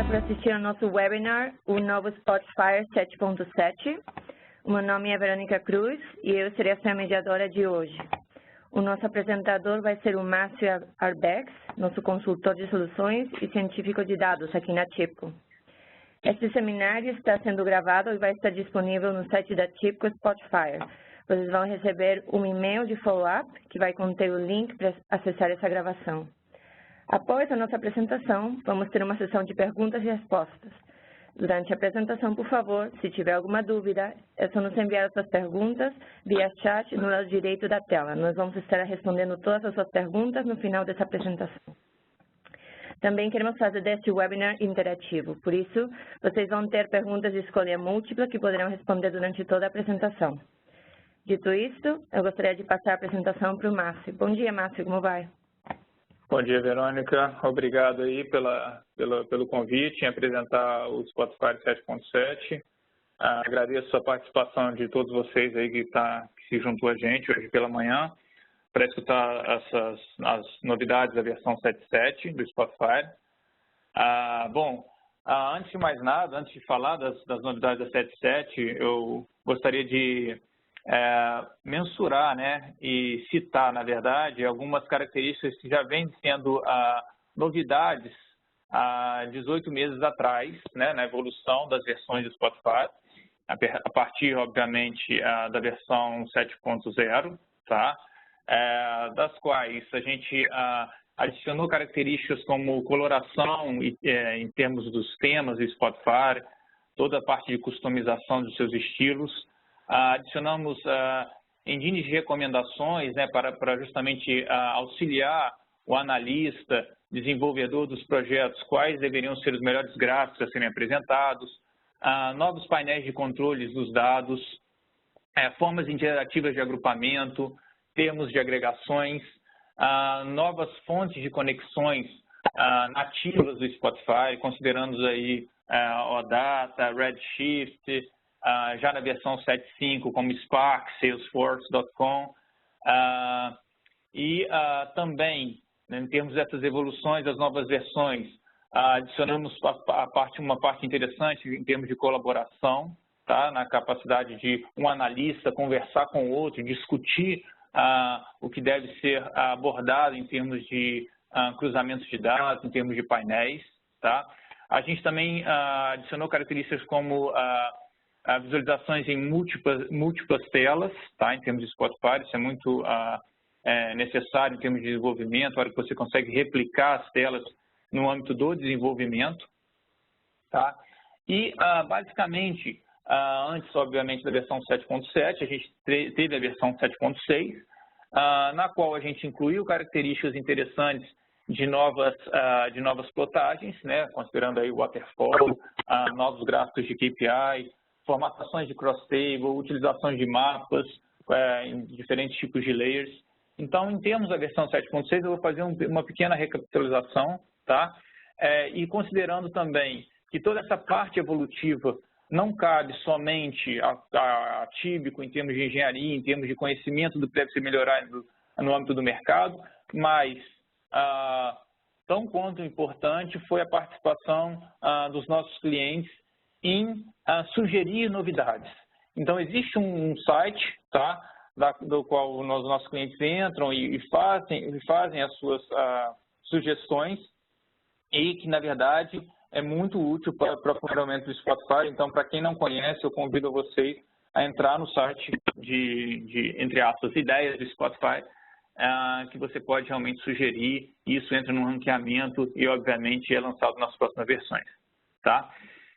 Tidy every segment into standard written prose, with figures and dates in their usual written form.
por assistir ao nosso webinar, o novo Spotify 7.7. O meu nome é Verônica Cruz e eu serei a sua mediadora de hoje. O nosso apresentador vai ser o Márcio Arbex, nosso consultor de soluções e científico de dados aqui na TIPCO. Este seminário está sendo gravado e vai estar disponível no site da TIPCO Spotify. Vocês vão receber um e-mail de follow-up que vai conter o link para acessar essa gravação. Após a nossa apresentação, vamos ter uma sessão de perguntas e respostas. Durante a apresentação, por favor, se tiver alguma dúvida, é só nos enviar as suas perguntas via chat no lado direito da tela. Nós vamos estar respondendo todas as suas perguntas no final dessa apresentação. Também queremos fazer deste webinar interativo, por isso, vocês vão ter perguntas de escolha múltipla que poderão responder durante toda a apresentação. Dito isto, eu gostaria de passar a apresentação para o Márcio. Bom dia, Márcio, como vai? Bom dia, Verônica. Obrigado aí pelo convite em apresentar o Spotify 7.7. Agradeço a participação de todos vocês aí que se juntou a gente hoje pela manhã para escutar as novidades da versão 7.7 do Spotify. Antes de mais nada, antes de falar das novidades da 7.7, eu gostaria de mensurar, né, e citar, na verdade, algumas características que já vêm sendo novidades há 18 meses atrás, né, na evolução das versões do Spotify, a partir, obviamente, da versão 7.0, tá? Das quais a gente adicionou características como coloração em termos dos temas do Spotify, toda a parte de customização dos seus estilos. Adicionamos engines de recomendações, né, para justamente auxiliar o analista, desenvolvedor dos projetos, quais deveriam ser os melhores gráficos a serem apresentados, novos painéis de controles dos dados, formas interativas de agrupamento, termos de agregações, novas fontes de conexões nativas do Spotify, considerando aí OData, Redshift, já na versão 7.5, como Spark, Salesforce.com, também, né, em termos dessas evoluções, das novas versões, adicionamos uma parte interessante em termos de colaboração, tá, na capacidade de um analista conversar com o outro, discutir o que deve ser abordado em termos de cruzamentos de dados, em termos de painéis. Tá? A gente também adicionou características como visualizações em múltiplas telas, tá? Em termos de Spotify, isso é muito necessário em termos de desenvolvimento, a hora que você consegue replicar as telas no âmbito do desenvolvimento. Tá? E, basicamente, antes, obviamente, da versão 7.7, a gente teve a versão 7.6, na qual a gente incluiu características interessantes de novas plotagens, né? Considerando aí o waterfall, novos gráficos de KPI, formatações de cross-table, utilização de mapas em diferentes tipos de layers. Então, em termos da versão 7.6, eu vou fazer uma pequena recapitulação, tá? E considerando também que toda essa parte evolutiva não cabe somente a Tíbico em termos de engenharia, em termos de conhecimento do que deve ser melhorado no âmbito do mercado, mas tão quanto importante foi a participação dos nossos clientes em sugerir novidades. Então, existe um site, tá, do qual os nossos clientes entram e fazem as suas sugestões e que, na verdade, é muito útil para o funcionamento do Spotify. Então, para quem não conhece, eu convido vocês a entrar no site entre aspas, ideias do Spotify, que você pode realmente sugerir, e isso entra no ranqueamento e, obviamente, é lançado nas próximas versões. Tá?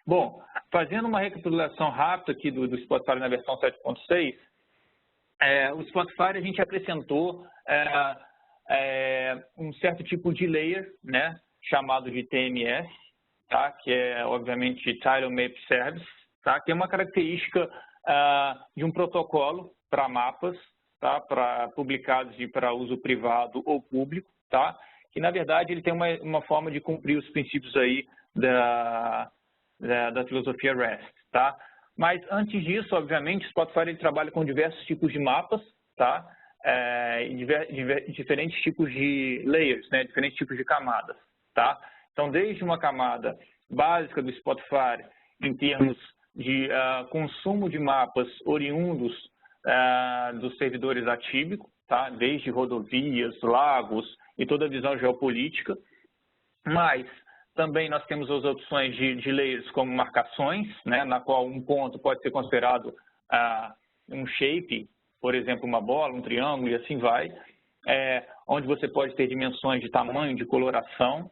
Bom, fazendo uma recapitulação rápida aqui do Spotify na versão 7.6, o Spotify a gente acrescentou um certo tipo de layer, né, chamado de TMS, tá, que é, obviamente, Title Map Service, tá, que é uma característica de um protocolo para mapas, tá, publicados para uso privado ou público, tá, que, na verdade, ele tem uma forma de cumprir os princípios aí da filosofia REST, tá? Mas antes disso, obviamente, o Spotify ele trabalha com diversos tipos de mapas, tá? Diferentes tipos de layers, né? Diferentes tipos de camadas, tá? Então, desde uma camada básica do Spotify, em termos de consumo de mapas oriundos dos servidores atíbicos, tá? Desde rodovias, lagos e toda a visão geopolítica, mas também nós temos as opções de layers como marcações, né? Na qual um ponto pode ser considerado um shape, por exemplo, uma bola, um triângulo e assim vai, onde você pode ter dimensões de tamanho, de coloração.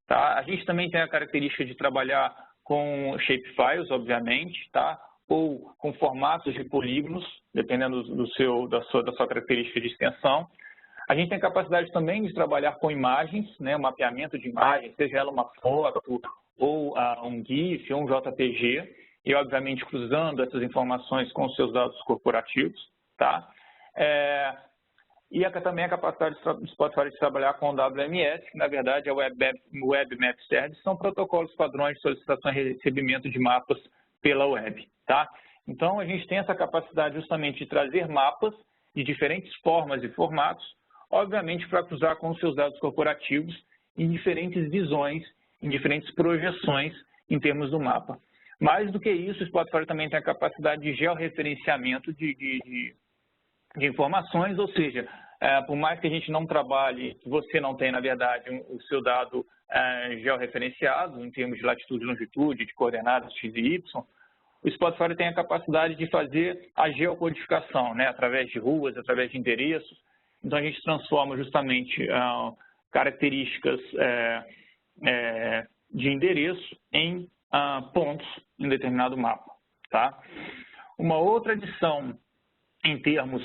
Tá? A gente também tem a característica de trabalhar com shapefiles, obviamente, tá? Ou com formatos de polígonos, dependendo da sua característica de extensão. A gente tem capacidade também de trabalhar com imagens, né? Mapeamento de imagens, seja ela uma foto, ou um GIF, ou um JPG, e obviamente cruzando essas informações com os seus dados corporativos. Tá? E também a capacidade do Spotify de trabalhar com o WMS, que na verdade é o Web Map Service, são protocolos padrões de solicitação e recebimento de mapas pela web. Tá? Então, a gente tem essa capacidade justamente de trazer mapas de diferentes formas e formatos, obviamente para cruzar com os seus dados corporativos em diferentes visões, em diferentes projeções em termos do mapa. Mais do que isso, o Spotify também tem a capacidade de georreferenciamento de informações, ou seja, por mais que a gente não trabalhe, que você não tenha, na verdade, o seu dado georreferenciado, em termos de latitude e longitude, de coordenadas X e Y, o Spotify tem a capacidade de fazer a geocodificação, né, através de ruas, através de endereços. Então, a gente transforma justamente características de endereço em pontos em determinado mapa. Tá? Uma outra adição em termos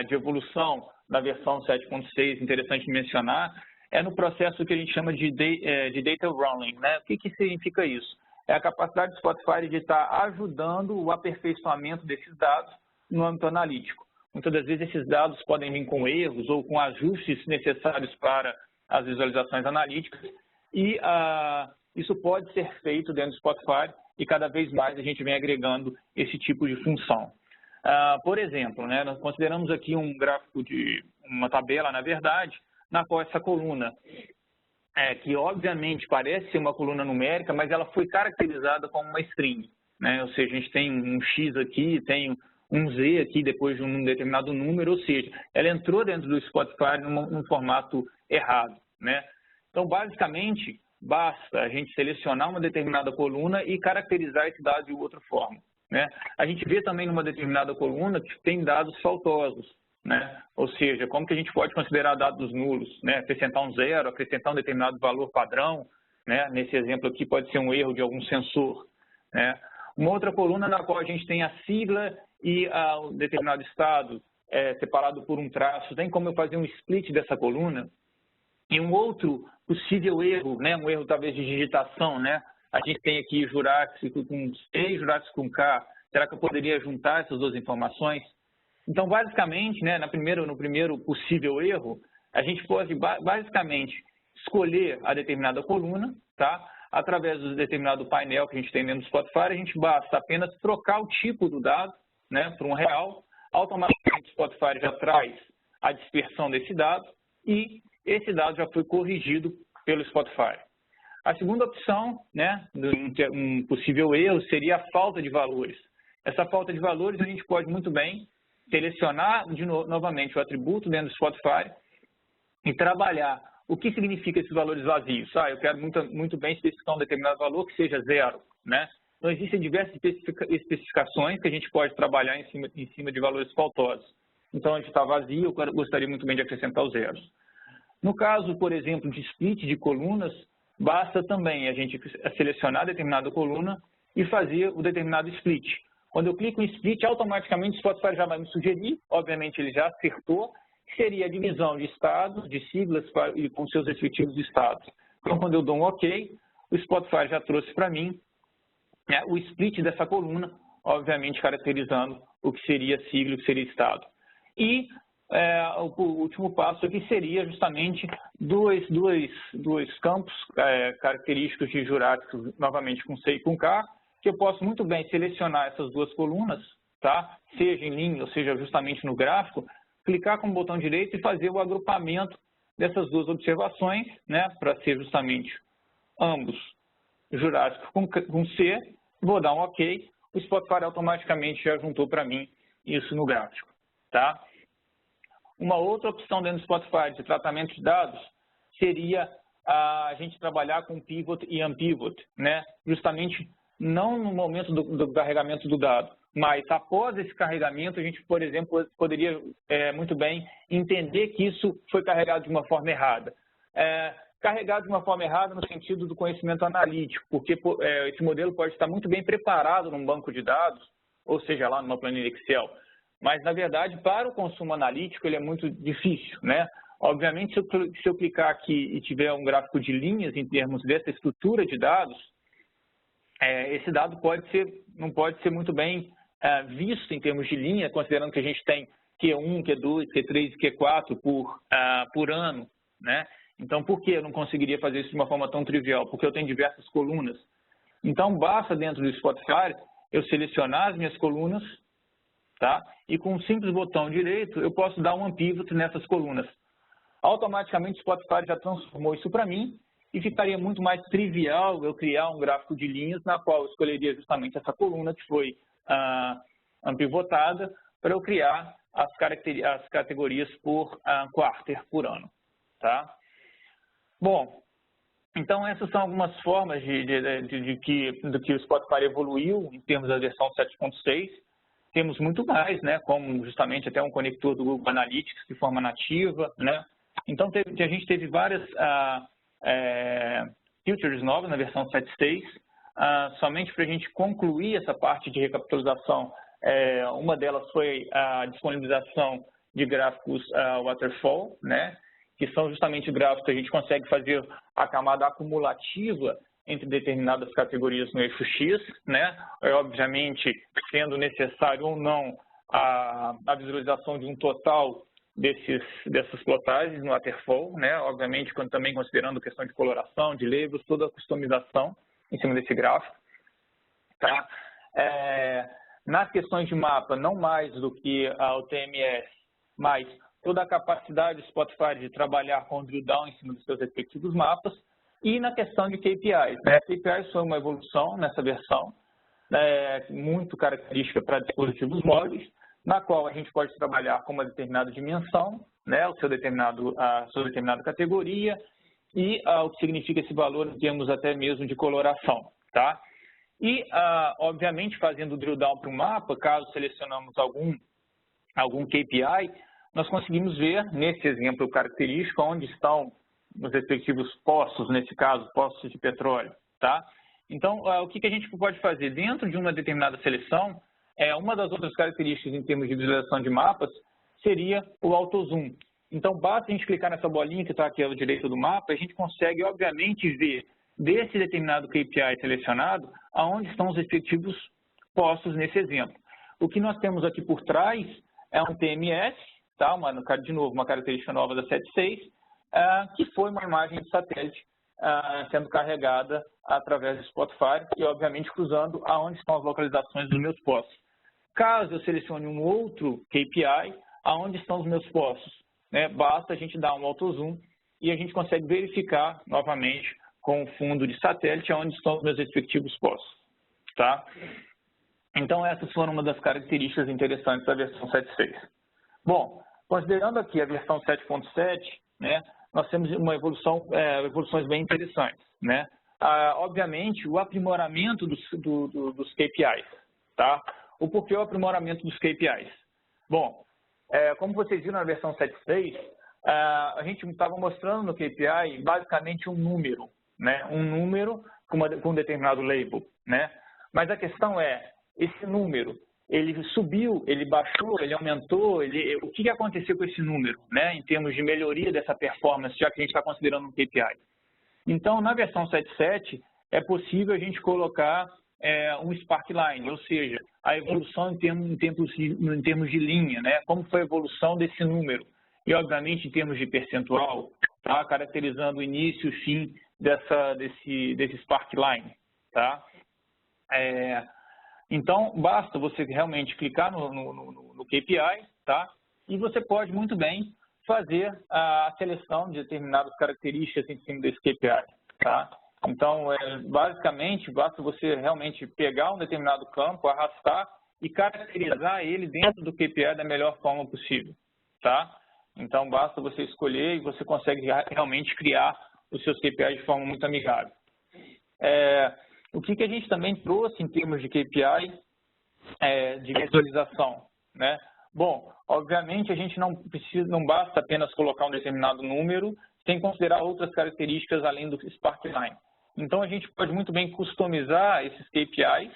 de evolução da versão 7.6, interessante mencionar, é no processo que a gente chama de data running. Né? O que significa isso? É a capacidade do Spotify de estar ajudando o aperfeiçoamento desses dados no âmbito analítico. Muitas das vezes esses dados podem vir com erros ou com ajustes necessários para as visualizações analíticas e isso pode ser feito dentro do Spotify e cada vez mais a gente vem agregando esse tipo de função. Por exemplo, né, nós consideramos aqui um gráfico de uma tabela, na verdade, na qual essa coluna, que obviamente parece ser uma coluna numérica, mas ela foi caracterizada como uma string. Né? Ou seja, a gente tem um X aqui, tem um Z aqui depois de um determinado número, ou seja, ela entrou dentro do Spotify num formato errado. Né? Então, basicamente, basta a gente selecionar uma determinada coluna e caracterizar esse dado de outra forma. Né? A gente vê também numa determinada coluna que tem dados faltosos. Né? Ou seja, como que a gente pode considerar dados nulos? Né? Acrescentar um zero, acrescentar um determinado valor padrão. Né? Nesse exemplo aqui pode ser um erro de algum sensor. Né? Uma outra coluna na qual a gente tem a sigla e um determinado estado separado por um traço. Tem como eu fazer um split dessa coluna? E um outro possível erro, né? Um erro talvez de digitação, né? A gente tem aqui Jurássico com C e Jurássico com K. Será que eu poderia juntar essas duas informações? Então, basicamente, né, no primeiro possível erro, a gente pode basicamente escolher a determinada coluna, tá? Através do determinado painel que a gente tem dentro do Spotify, a gente basta apenas trocar o tipo do dado, né, para um real. Automaticamente o Spotify já traz a dispersão desse dado e esse dado já foi corrigido pelo Spotify. A segunda opção, né, um possível erro, seria a falta de valores. Essa falta de valores a gente pode muito bem selecionar novamente o atributo dentro do Spotify e trabalhar o que significa esses valores vazios. Eu quero muito bem especificar um determinado valor que seja zero. Né? Então, existem diversas especificações que a gente pode trabalhar em cima de valores faltosos. Então, a gente está vazio, eu gostaria muito bem de acrescentar os zeros. No caso, por exemplo, de split de colunas, basta também a gente selecionar determinada coluna e fazer o determinado split. Quando eu clico em split, automaticamente o Spotify já vai me sugerir, obviamente ele já acertou, que seria a divisão de estados, de siglas e com seus respectivos estados. Então, quando eu dou um OK, o Spotify já trouxe para mim o split dessa coluna, obviamente caracterizando o que seria sigla e o que seria estado. E o último passo aqui seria justamente dois campos característicos de Jurássico, novamente com C e com K, que eu posso muito bem selecionar essas duas colunas, tá? Seja em linha ou seja justamente no gráfico, clicar com o botão direito e fazer o agrupamento dessas duas observações, né? Para ser justamente ambos, Jurássico com C, vou dar um OK, o Spotify automaticamente já juntou para mim isso no gráfico, tá? Uma outra opção dentro do Spotify de tratamento de dados seria a gente trabalhar com pivot e unpivot, né? Justamente não no momento do carregamento do dado, mas após esse carregamento, a gente, por exemplo, poderia muito bem entender que isso foi carregado de uma forma errada. Carregado de uma forma errada no sentido do conhecimento analítico, porque esse modelo pode estar muito bem preparado num banco de dados, ou seja, lá numa planilha Excel, mas, na verdade, para o consumo analítico, ele é muito difícil, né? Obviamente, se eu clicar aqui e tiver um gráfico de linhas em termos dessa estrutura de dados, esse dado não pode ser muito bem visto em termos de linha, considerando que a gente tem Q1, Q2, Q3 e Q4 por ano, né? Então, por que eu não conseguiria fazer isso de uma forma tão trivial? Porque eu tenho diversas colunas. Então, basta dentro do Spotify eu selecionar as minhas colunas, tá? E com um simples botão direito, eu posso dar um unpivot nessas colunas. Automaticamente, o Spotify já transformou isso para mim e ficaria muito mais trivial eu criar um gráfico de linhas na qual eu escolheria justamente essa coluna que foi unpivotada para eu criar as categorias por quarter por ano, tá? Bom, então essas são algumas formas do que o Spotify evoluiu em termos da versão 7.6. Temos muito mais, né, como justamente até um conector do Google Analytics de forma nativa, né? Então a gente teve várias features novas na versão 7.6, somente para a gente concluir essa parte de recapitalização. Uma delas foi a disponibilização de gráficos waterfall, né? Que são justamente gráficos que a gente consegue fazer a camada acumulativa entre determinadas categorias no eixo X, né? Obviamente, sendo necessário ou não a visualização de um total dessas plotagens no waterfall, né? Obviamente, também considerando questão de coloração, de labels, toda a customização em cima desse gráfico, tá? Nas questões de mapa, não mais do que o TMS, mas toda a capacidade do Spotify de trabalhar com o drill down em cima dos seus respectivos mapas, e na questão de KPIs. KPIs foi uma evolução nessa versão, muito característica para dispositivos móveis, na qual a gente pode trabalhar com uma determinada dimensão, né, a sua determinada categoria, e o que significa esse valor em termos até mesmo de coloração, tá? E, obviamente, fazendo o drill down para o mapa, caso selecionamos algum KPI, nós conseguimos ver, nesse exemplo característico, onde estão os respectivos poços, nesse caso, poços de petróleo, tá? Então, o que a gente pode fazer? Dentro de uma determinada seleção, uma das outras características em termos de visualização de mapas seria o auto zoom. Então, basta a gente clicar nessa bolinha que está aqui à direita do mapa, a gente consegue, obviamente, ver desse determinado KPI selecionado, aonde estão os respectivos postos nesse exemplo. O que nós temos aqui por trás é um TMS, tá? De novo, uma característica nova da 7.6, que foi uma imagem de satélite sendo carregada através do Spotify e, obviamente, cruzando aonde estão as localizações dos meus postos. Caso eu selecione um outro KPI, aonde estão os meus postos, né? Basta a gente dar um auto zoom e a gente consegue verificar novamente com o fundo de satélite aonde estão os meus respectivos postos, tá? Então, essas foram uma das características interessantes da versão 7.6. Bom, considerando aqui a versão 7.7, né, nós temos uma evoluções bem interessantes, né? Obviamente, o aprimoramento dos KPIs, tá? O porquê o aprimoramento dos KPIs? Bom, como vocês viram na versão 7.6, a gente estava mostrando no KPI basicamente um número, né? Um número com um determinado label, né? Mas a questão é, esse número, ele subiu, ele baixou, ele aumentou, o que aconteceu com esse número, né? Em termos de melhoria dessa performance, já que a gente está considerando um KPI. Então, na versão 7.7, é possível a gente colocar um sparkline, ou seja, a evolução em termos de linha, né? Como foi a evolução desse número. E, obviamente, em termos de percentual, tá? Caracterizando o início e o fim desse sparkline, tá? Então, basta você realmente clicar no KPI, tá? E você pode muito bem fazer a seleção de determinadas características em cima desse KPI, tá? Então, basicamente, basta você realmente pegar um determinado campo, arrastar e caracterizar ele dentro do KPI da melhor forma possível, tá? Então, basta você escolher e você consegue realmente criar os seus KPIs de forma muito amigável. O que a gente também trouxe em termos de KPI de visualização, né? Bom, obviamente a gente não basta apenas colocar um determinado número, tem que considerar outras características além do Sparkline. Então a gente pode muito bem customizar esses KPIs,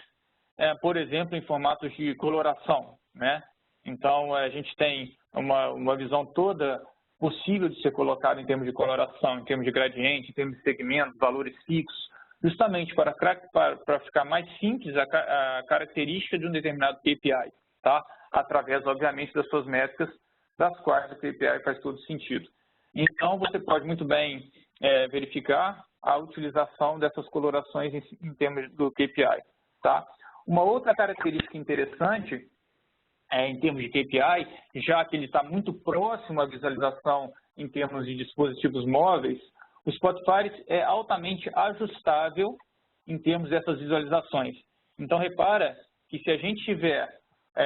por exemplo, em formatos de coloração, né? Então a gente tem uma visão toda possível de ser colocada em termos de coloração, em termos de gradiente, em termos de segmentos, valores fixos, justamente para ficar mais simples a característica de um determinado KPI, tá? Através, obviamente, das suas métricas, das quais o KPI faz todo sentido. Então, você pode muito bem verificar a utilização dessas colorações em termos do KPI, tá? Uma outra característica interessante, em termos de KPI, já que ele está muito próximo à visualização em termos de dispositivos móveis, o Spotify é altamente ajustável em termos dessas visualizações. Então, repara que se a gente estiver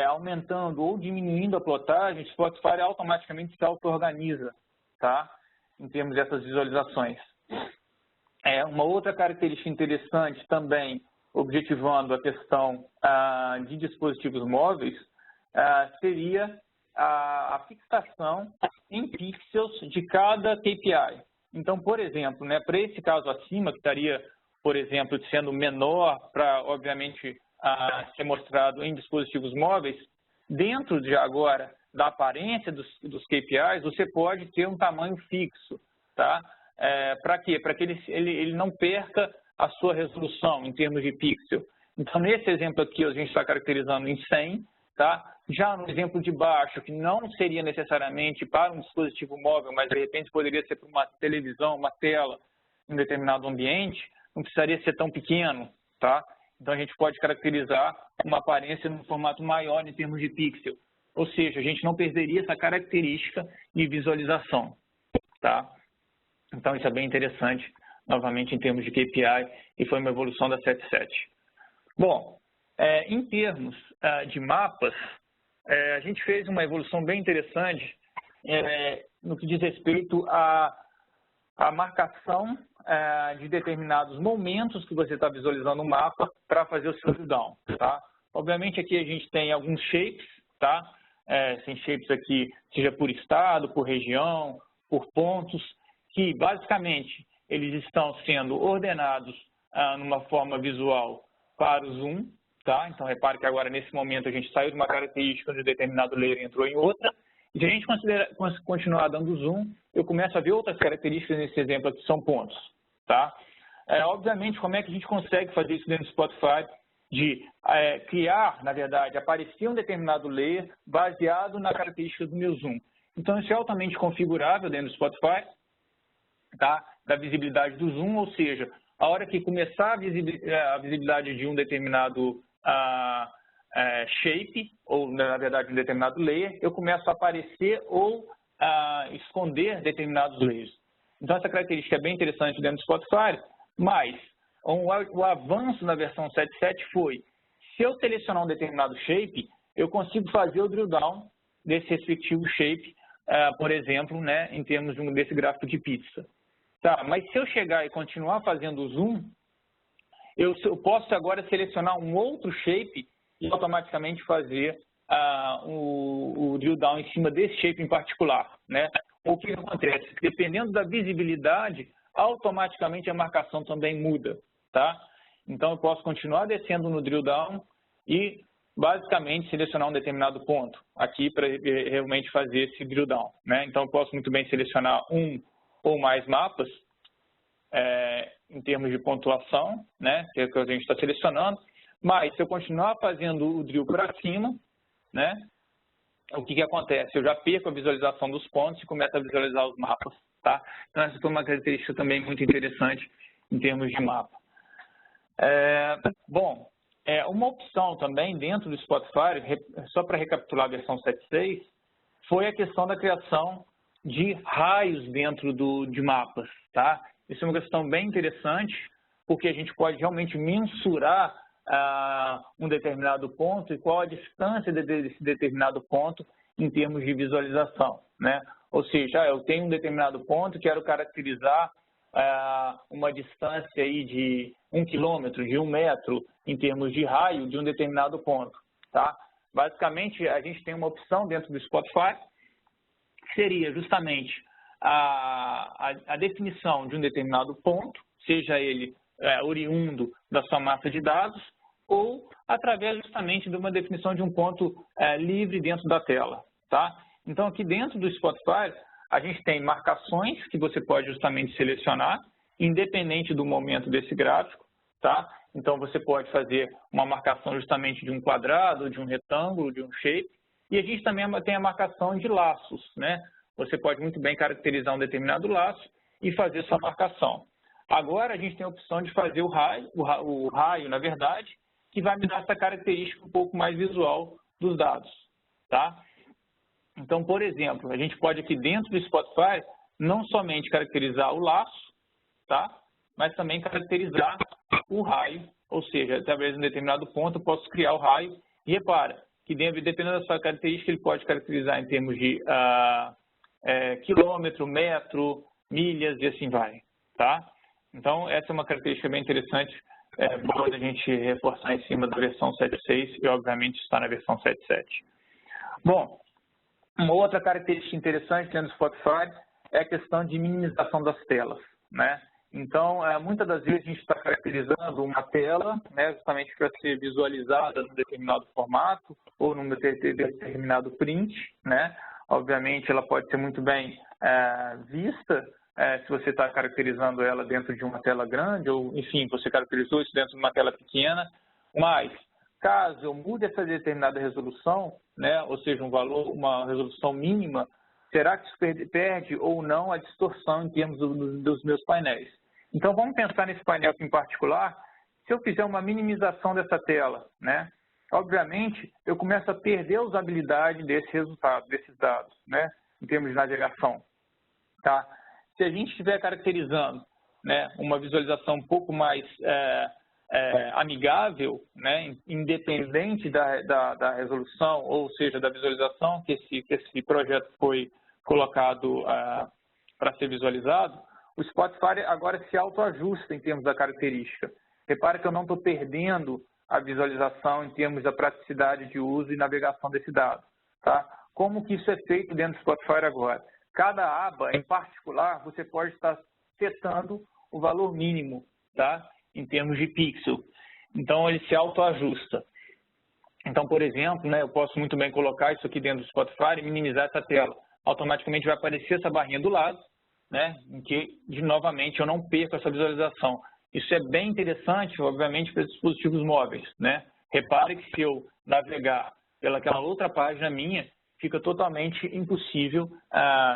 aumentando ou diminuindo a plotagem, o Spotify automaticamente se auto-organiza, tá? Em termos dessas visualizações. Uma outra característica interessante também, objetivando a questão de dispositivos móveis, seria a fixação em pixels de cada KPI. Então, por exemplo, né, para esse caso acima, que estaria, por exemplo, sendo menor para, obviamente, ser mostrado em dispositivos móveis, dentro de agora da aparência dos KPIs, você pode ter um tamanho fixo, tá? Para quê? Para que ele não perca a sua resolução em termos de pixel. Então, nesse exemplo aqui, a gente está caracterizando em 100, tá? Já no exemplo de baixo, que não seria necessariamente para um dispositivo móvel, mas de repente poderia ser para uma televisão, uma tela, em um determinado ambiente, não precisaria ser tão pequeno, tá? Então a gente pode caracterizar uma aparência num formato maior em termos de pixel. Ou seja, a gente não perderia essa característica de visualização, tá? Então isso é bem interessante, novamente em termos de KPI, e foi uma evolução da 7.7. Bom, em termos de mapas, a gente fez uma evolução bem interessante no que diz respeito à marcação de determinados momentos que você está visualizando o mapa para fazer o seu drill down, tá? Obviamente aqui a gente tem alguns shapes, tá? Tem shapes aqui, seja por estado, por região, por pontos, que basicamente eles estão sendo ordenados numa forma visual para o zoom, tá? Então, repare que agora, nesse momento, a gente saiu de uma característica de um determinado layer e entrou em outra. E se a gente continuar dando zoom, eu começo a ver outras características nesse exemplo aqui, são pontos, tá? Obviamente, como é que a gente consegue fazer isso dentro do Spotify? De criar, na verdade, aparecer um determinado layer baseado na característica do meu zoom. Então, isso é altamente configurável dentro do Spotify, tá? Da visibilidade do zoom, ou seja, a hora que começar a visibilidade de um determinado shape, ou na verdade um determinado layer, eu começo a aparecer ou esconder determinados layers. Então essa característica é bem interessante dentro do Spotify, mas o avanço na versão 7.7 foi, se eu selecionar um determinado shape, eu consigo fazer o drill down desse respectivo shape, por exemplo, né, em termos desse gráfico de pizza. Tá, mas se eu chegar e continuar fazendo o zoom, eu posso agora selecionar um outro shape e automaticamente fazer o drill down em cima desse shape em particular, né? O que acontece? Dependendo da visibilidade, automaticamente a marcação também muda, tá? Então eu posso continuar descendo no drill down e basicamente selecionar um determinado ponto aqui para realmente fazer esse drill down, né? Então eu posso muito bem selecionar um ou mais mapas em termos de pontuação, né, que é o que a gente está selecionando, mas se eu continuar fazendo o drill para cima, né, o que acontece? Eu já perco a visualização dos pontos e começo a visualizar os mapas, tá? Então essa foi uma característica também muito interessante em termos de mapa. Bom, uma opção também dentro do Spotify, só para recapitular a versão 7.6, foi a questão da criação de raios dentro de mapas, tá? Isso é uma questão bem interessante, porque a gente pode realmente mensurar um determinado ponto e qual a distância desse determinado ponto em termos de visualização, né? Ou seja, eu tenho um determinado ponto, quero caracterizar uma distância aí de 1 quilômetro, de 1 metro, em termos de raio de um determinado ponto, tá? Basicamente, a gente tem uma opção dentro do Spotify, que seria justamente a definição de um determinado ponto, seja ele oriundo da sua massa de dados, ou através justamente de uma definição de um ponto livre dentro da tela, tá? Então, aqui dentro do Spotify, a gente tem marcações que você pode justamente selecionar, independente do momento desse gráfico, tá? Então, você pode fazer uma marcação justamente de um quadrado, de um retângulo, de um shape, e a gente também tem a marcação de laços, né? Você pode muito bem caracterizar um determinado laço e fazer sua marcação. Agora, a gente tem a opção de fazer o raio, na verdade, que vai me dar essa característica um pouco mais visual dos dados, tá? Então, por exemplo, a gente pode aqui dentro do Spotify não somente caracterizar o laço, tá? Mas também caracterizar o raio, ou seja, através de um determinado ponto eu posso criar o raio. E repara que dependendo da sua característica, ele pode caracterizar em termos de quilômetro, metro, milhas e assim vai, tá? Então, essa é uma característica bem interessante, boa da gente reforçar em cima da versão 7.6 e, obviamente, está na versão 7.7. Bom, uma outra característica interessante dentro do Spotify é a questão de minimização das telas, né? Então, muitas das vezes a gente está caracterizando uma tela, né, justamente para ser visualizada num determinado formato ou num determinado print, né? Obviamente, ela pode ser muito bem vista se você está caracterizando ela dentro de uma tela grande ou, enfim, você caracterizou isso dentro de uma tela pequena, mas caso eu mude essa determinada resolução, né, ou seja, uma resolução mínima, será que isso perde ou não a distorção em termos dos meus painéis? Então, vamos pensar nesse painel aqui em particular. Se eu fizer uma minimização dessa tela, né, obviamente, eu começo a perder a usabilidade desse resultado, desses dados, né, em termos de navegação. Tá? Se a gente estiver caracterizando, né, uma visualização um pouco mais amigável, né, independente da resolução, ou seja, da visualização que esse projeto foi colocado para ser visualizado, o Spotify agora se autoajusta em termos da característica. Repara que eu não estou perdendo a visualização em termos da praticidade de uso e navegação desse dado. Tá? Como que isso é feito dentro do Spotify agora? Cada aba, em particular, você pode estar setando o valor mínimo, tá? Em termos de pixel. Então, ele se autoajusta. Então, por exemplo, né, eu posso muito bem colocar isso aqui dentro do Spotify e minimizar essa tela. Automaticamente vai aparecer essa barrinha do lado, né, em que, novamente, eu não perco essa visualização. Isso é bem interessante, obviamente, para dispositivos móveis, né? Repare que se eu navegar pelaquela outra página minha, fica totalmente impossível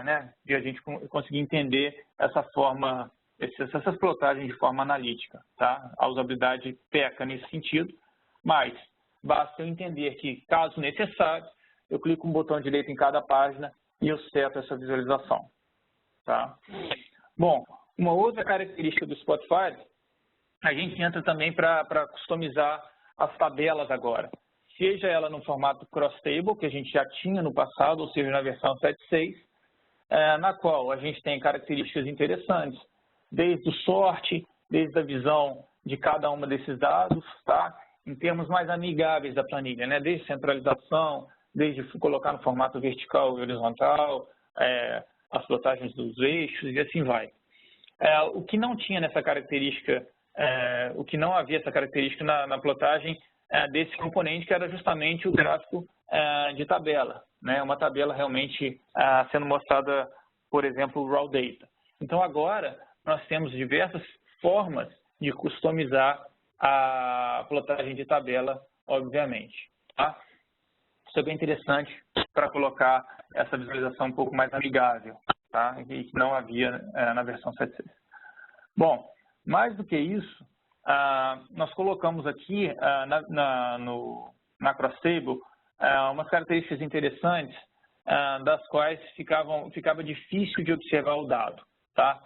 né, de a gente conseguir entender essa forma, essas plotagens de forma analítica. Tá? A usabilidade peca nesse sentido, mas basta eu entender que, caso necessário, eu clico um botão direito em cada página e eu seto essa visualização. Tá? Bom, uma outra característica do Spotify, a gente entra também para customizar as tabelas agora. Seja ela no formato cross table, que a gente já tinha no passado, ou seja, na versão 7.6, na qual a gente tem características interessantes, desde o sorte, desde a visão de cada uma desses dados, tá? Em termos mais amigáveis da planilha, né? Desde centralização, desde colocar no formato vertical e horizontal, as plotagens dos eixos e assim vai. O que não tinha nessa característica, o que não havia essa característica na plotagem desse componente, que era justamente o gráfico de tabela, né? Uma tabela realmente sendo mostrada, por exemplo, o raw data. Então, agora, nós temos diversas formas de customizar a plotagem de tabela, obviamente. Tá? Isso é bem interessante para colocar essa visualização um pouco mais amigável, tá? E que não havia na versão 7.6. Bom, mais do que isso, nós colocamos aqui na Cross Table umas características interessantes das quais ficava difícil de observar o dado. Tá?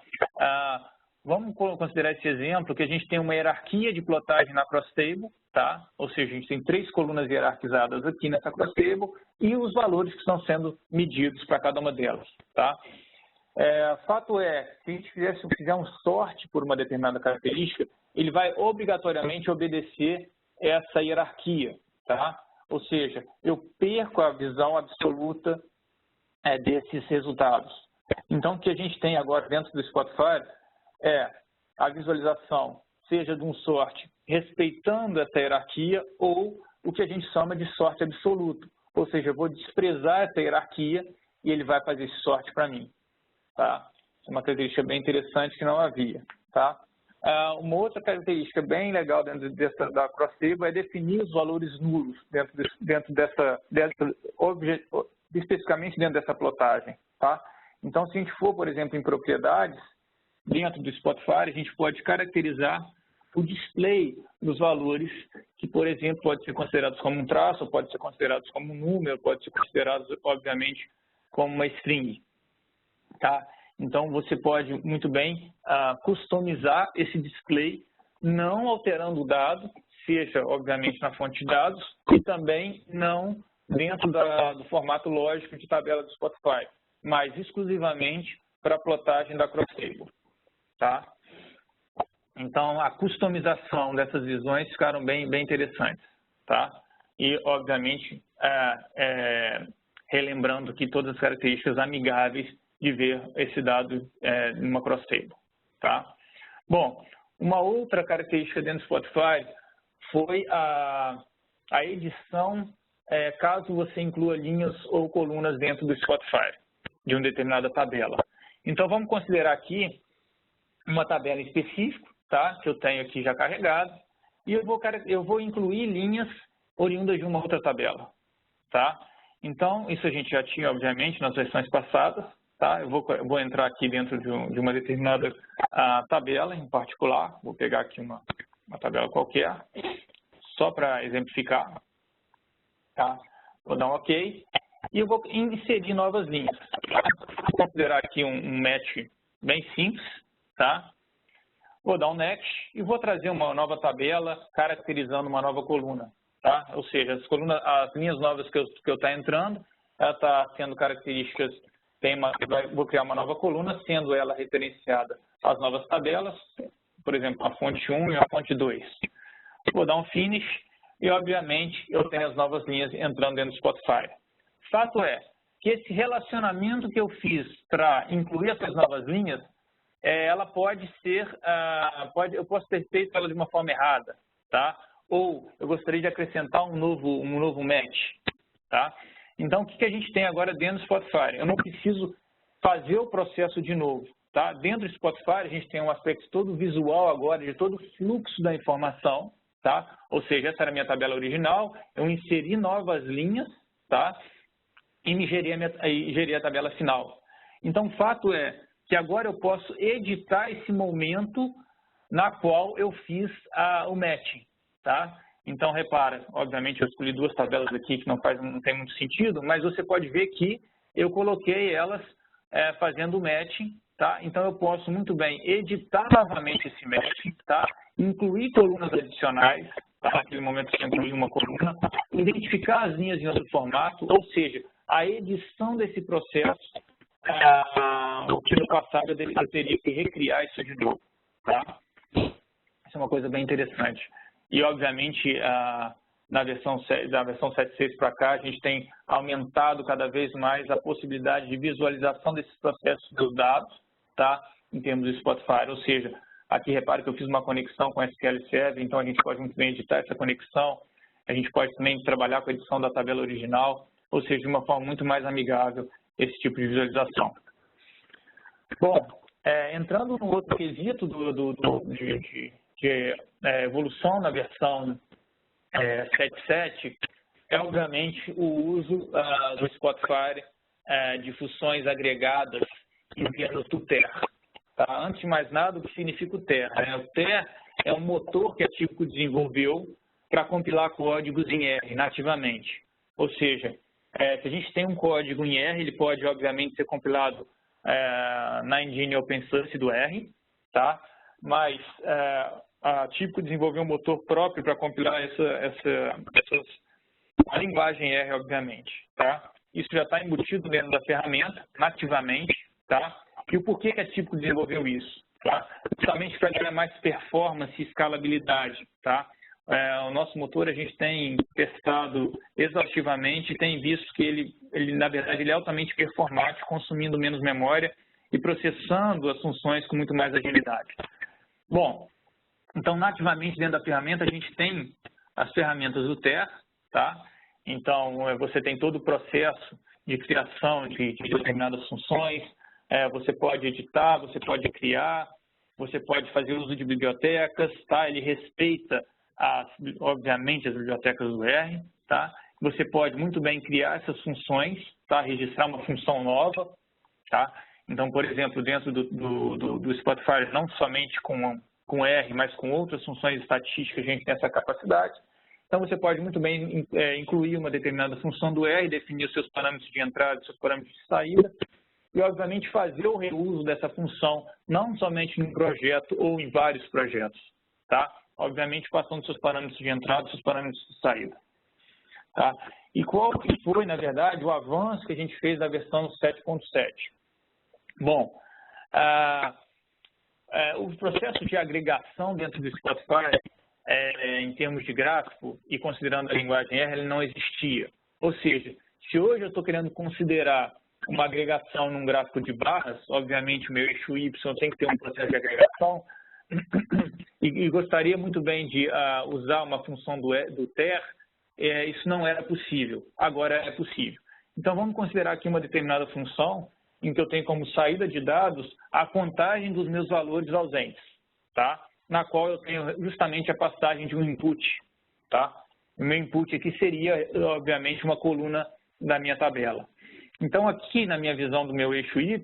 vamos considerar esse exemplo que a gente tem uma hierarquia de plotagem na cross-table, tá? Ou seja, a gente tem 3 colunas hierarquizadas aqui nessa cross-table e os valores que estão sendo medidos para cada uma delas, tá? Fato é, se a gente fizer um sorte por uma determinada característica, ele vai obrigatoriamente obedecer essa hierarquia, tá? Ou seja, eu perco a visão absoluta desses resultados. Então, o que a gente tem agora dentro do Spotify é a visualização, seja de um sorte respeitando essa hierarquia ou o que a gente chama de sorte absoluto. Ou seja, eu vou desprezar essa hierarquia e ele vai fazer esse sorte para mim. Tá? É uma característica bem interessante que não havia. Tá? Uma outra característica bem legal dentro da cross-table é definir os valores nulos especificamente dentro dessa plotagem. Tá? Então, se a gente for, por exemplo, em propriedades, dentro do Spotify, a gente pode caracterizar o display dos valores que, por exemplo, pode ser considerados como um traço, pode ser considerados como um número, pode ser considerados, obviamente, como uma string. Tá? Então, você pode muito bem customizar esse display, não alterando o dado, seja, obviamente, na fonte de dados, e também não dentro do formato lógico de tabela do Spotify, mas exclusivamente para a plotagem da cross-table. Tá? Então, a customização dessas visões ficaram bem interessantes. Tá? E, obviamente, relembrando aqui todas as características amigáveis de ver esse dado numa cross-table. Tá? Bom, uma outra característica dentro do Spotify foi a edição, caso você inclua linhas ou colunas dentro do Spotify, de uma determinada tabela. Então, vamos considerar aqui uma tabela específica, tá? Que eu tenho aqui já carregado, e eu vou incluir linhas oriundas de uma outra tabela. Tá? Então, isso a gente já tinha, obviamente, nas versões passadas. Tá? Eu vou entrar aqui dentro de uma determinada tabela em particular. Vou pegar aqui uma tabela qualquer, só para exemplificar. Tá? Vou dar um OK. E eu vou inserir novas linhas. Vou considerar aqui um match bem simples. Tá? Vou dar um next e vou trazer uma nova tabela caracterizando uma nova coluna. Tá? Ou seja, as linhas novas que eu estou entrando, ela está sendo características, vou criar uma nova coluna, sendo ela referenciada às novas tabelas, por exemplo, a fonte 1 e a fonte 2. Vou dar um finish e, obviamente, eu tenho as novas linhas entrando dentro do Spotify. Fato é que esse relacionamento que eu fiz para incluir essas novas linhas, ela pode ser, eu posso ter feito ela de uma forma errada, tá? Ou eu gostaria de acrescentar um novo match, tá? Então, o que a gente tem agora dentro do Spotify? Eu não preciso fazer o processo de novo, tá? Dentro do Spotify, a gente tem um aspecto todo visual agora, de todo o fluxo da informação, tá? Ou seja, essa era a minha tabela original, eu inseri novas linhas, tá? E gerei a tabela final. Então, o fato é que agora eu posso editar esse momento na qual eu fiz o matching, tá? Então, repara, obviamente eu escolhi 2 tabelas aqui que não tem muito sentido, mas você pode ver que eu coloquei elas fazendo o matching, tá? Então, eu posso muito bem editar novamente esse matching, tá? Incluir colunas adicionais, tá? Naquele momento que eu incluí uma coluna, identificar as linhas em outro formato, ou seja, a edição desse processo, que no passado eu teria que recriar isso de novo, tá? Isso é uma coisa bem interessante. E, obviamente, da versão 7.6 para cá, a gente tem aumentado cada vez mais a possibilidade de visualização desses processos dos dados, tá? Em termos de Spotify. Ou seja, aqui repare que eu fiz uma conexão com SQL Server, então a gente pode muito bem editar essa conexão. A gente pode também trabalhar com a edição da tabela original, ou seja, de uma forma muito mais amigável esse tipo de visualização. Bom, entrando no outro quesito de evolução na versão 7.7, obviamente o uso do Spotify de funções agregadas enviando o TER. Tá? Antes de mais nada, o que significa o TER? O TER é um motor que a Típico desenvolveu para compilar códigos em R nativamente. Ou seja, se a gente tem um código em R, ele pode, obviamente, ser compilado na engine open source do R, tá? mas a Típico desenvolveu um motor próprio para compilar a linguagem R, obviamente, tá? Isso já está embutido dentro da ferramenta, nativamente, tá? E o porquê que a Típico desenvolveu isso, tá? Justamente para ganhar mais performance e escalabilidade, tá? O nosso motor a gente tem testado exaustivamente e tem visto que ele na verdade, ele é altamente performático, consumindo menos memória e processando as funções com muito mais agilidade. Bom, então, nativamente dentro da ferramenta, a gente tem as ferramentas do TER, tá? Então, você tem todo o processo de criação de determinadas funções, você pode editar, você pode criar, você pode fazer uso de bibliotecas, tá? Ele respeita, obviamente, as bibliotecas do R, tá? Você pode muito bem criar essas funções, tá? Registrar uma função nova, tá? Então, por exemplo, dentro do Spotfire, não somente com R, mas com outras funções estatísticas, a gente tem essa capacidade. Então, você pode muito bem incluir uma determinada função do R, definir os seus parâmetros de entrada, seus parâmetros de saída, e, obviamente, fazer o reuso dessa função, não somente num projeto ou em vários projetos, tá? Obviamente, passando seus parâmetros de entrada e seus parâmetros de saída. Tá? E qual que foi, na verdade, o avanço que a gente fez da versão 7.7? Bom, o processo de agregação dentro do Spotfire, em termos de gráfico e considerando a linguagem R, ele não existia. Ou seja, se hoje eu estou querendo considerar uma agregação num gráfico de barras, obviamente o meu eixo Y tem que ter um processo de agregação, e gostaria muito bem de usar uma função do TER, isso não era possível, agora é possível. Então vamos considerar aqui uma determinada função em que eu tenho como saída de dados a contagem dos meus valores ausentes, tá? Na qual eu tenho justamente a passagem de um input, tá? O meu input aqui seria, obviamente, uma coluna da minha tabela. Então, aqui na minha visão do meu eixo Y,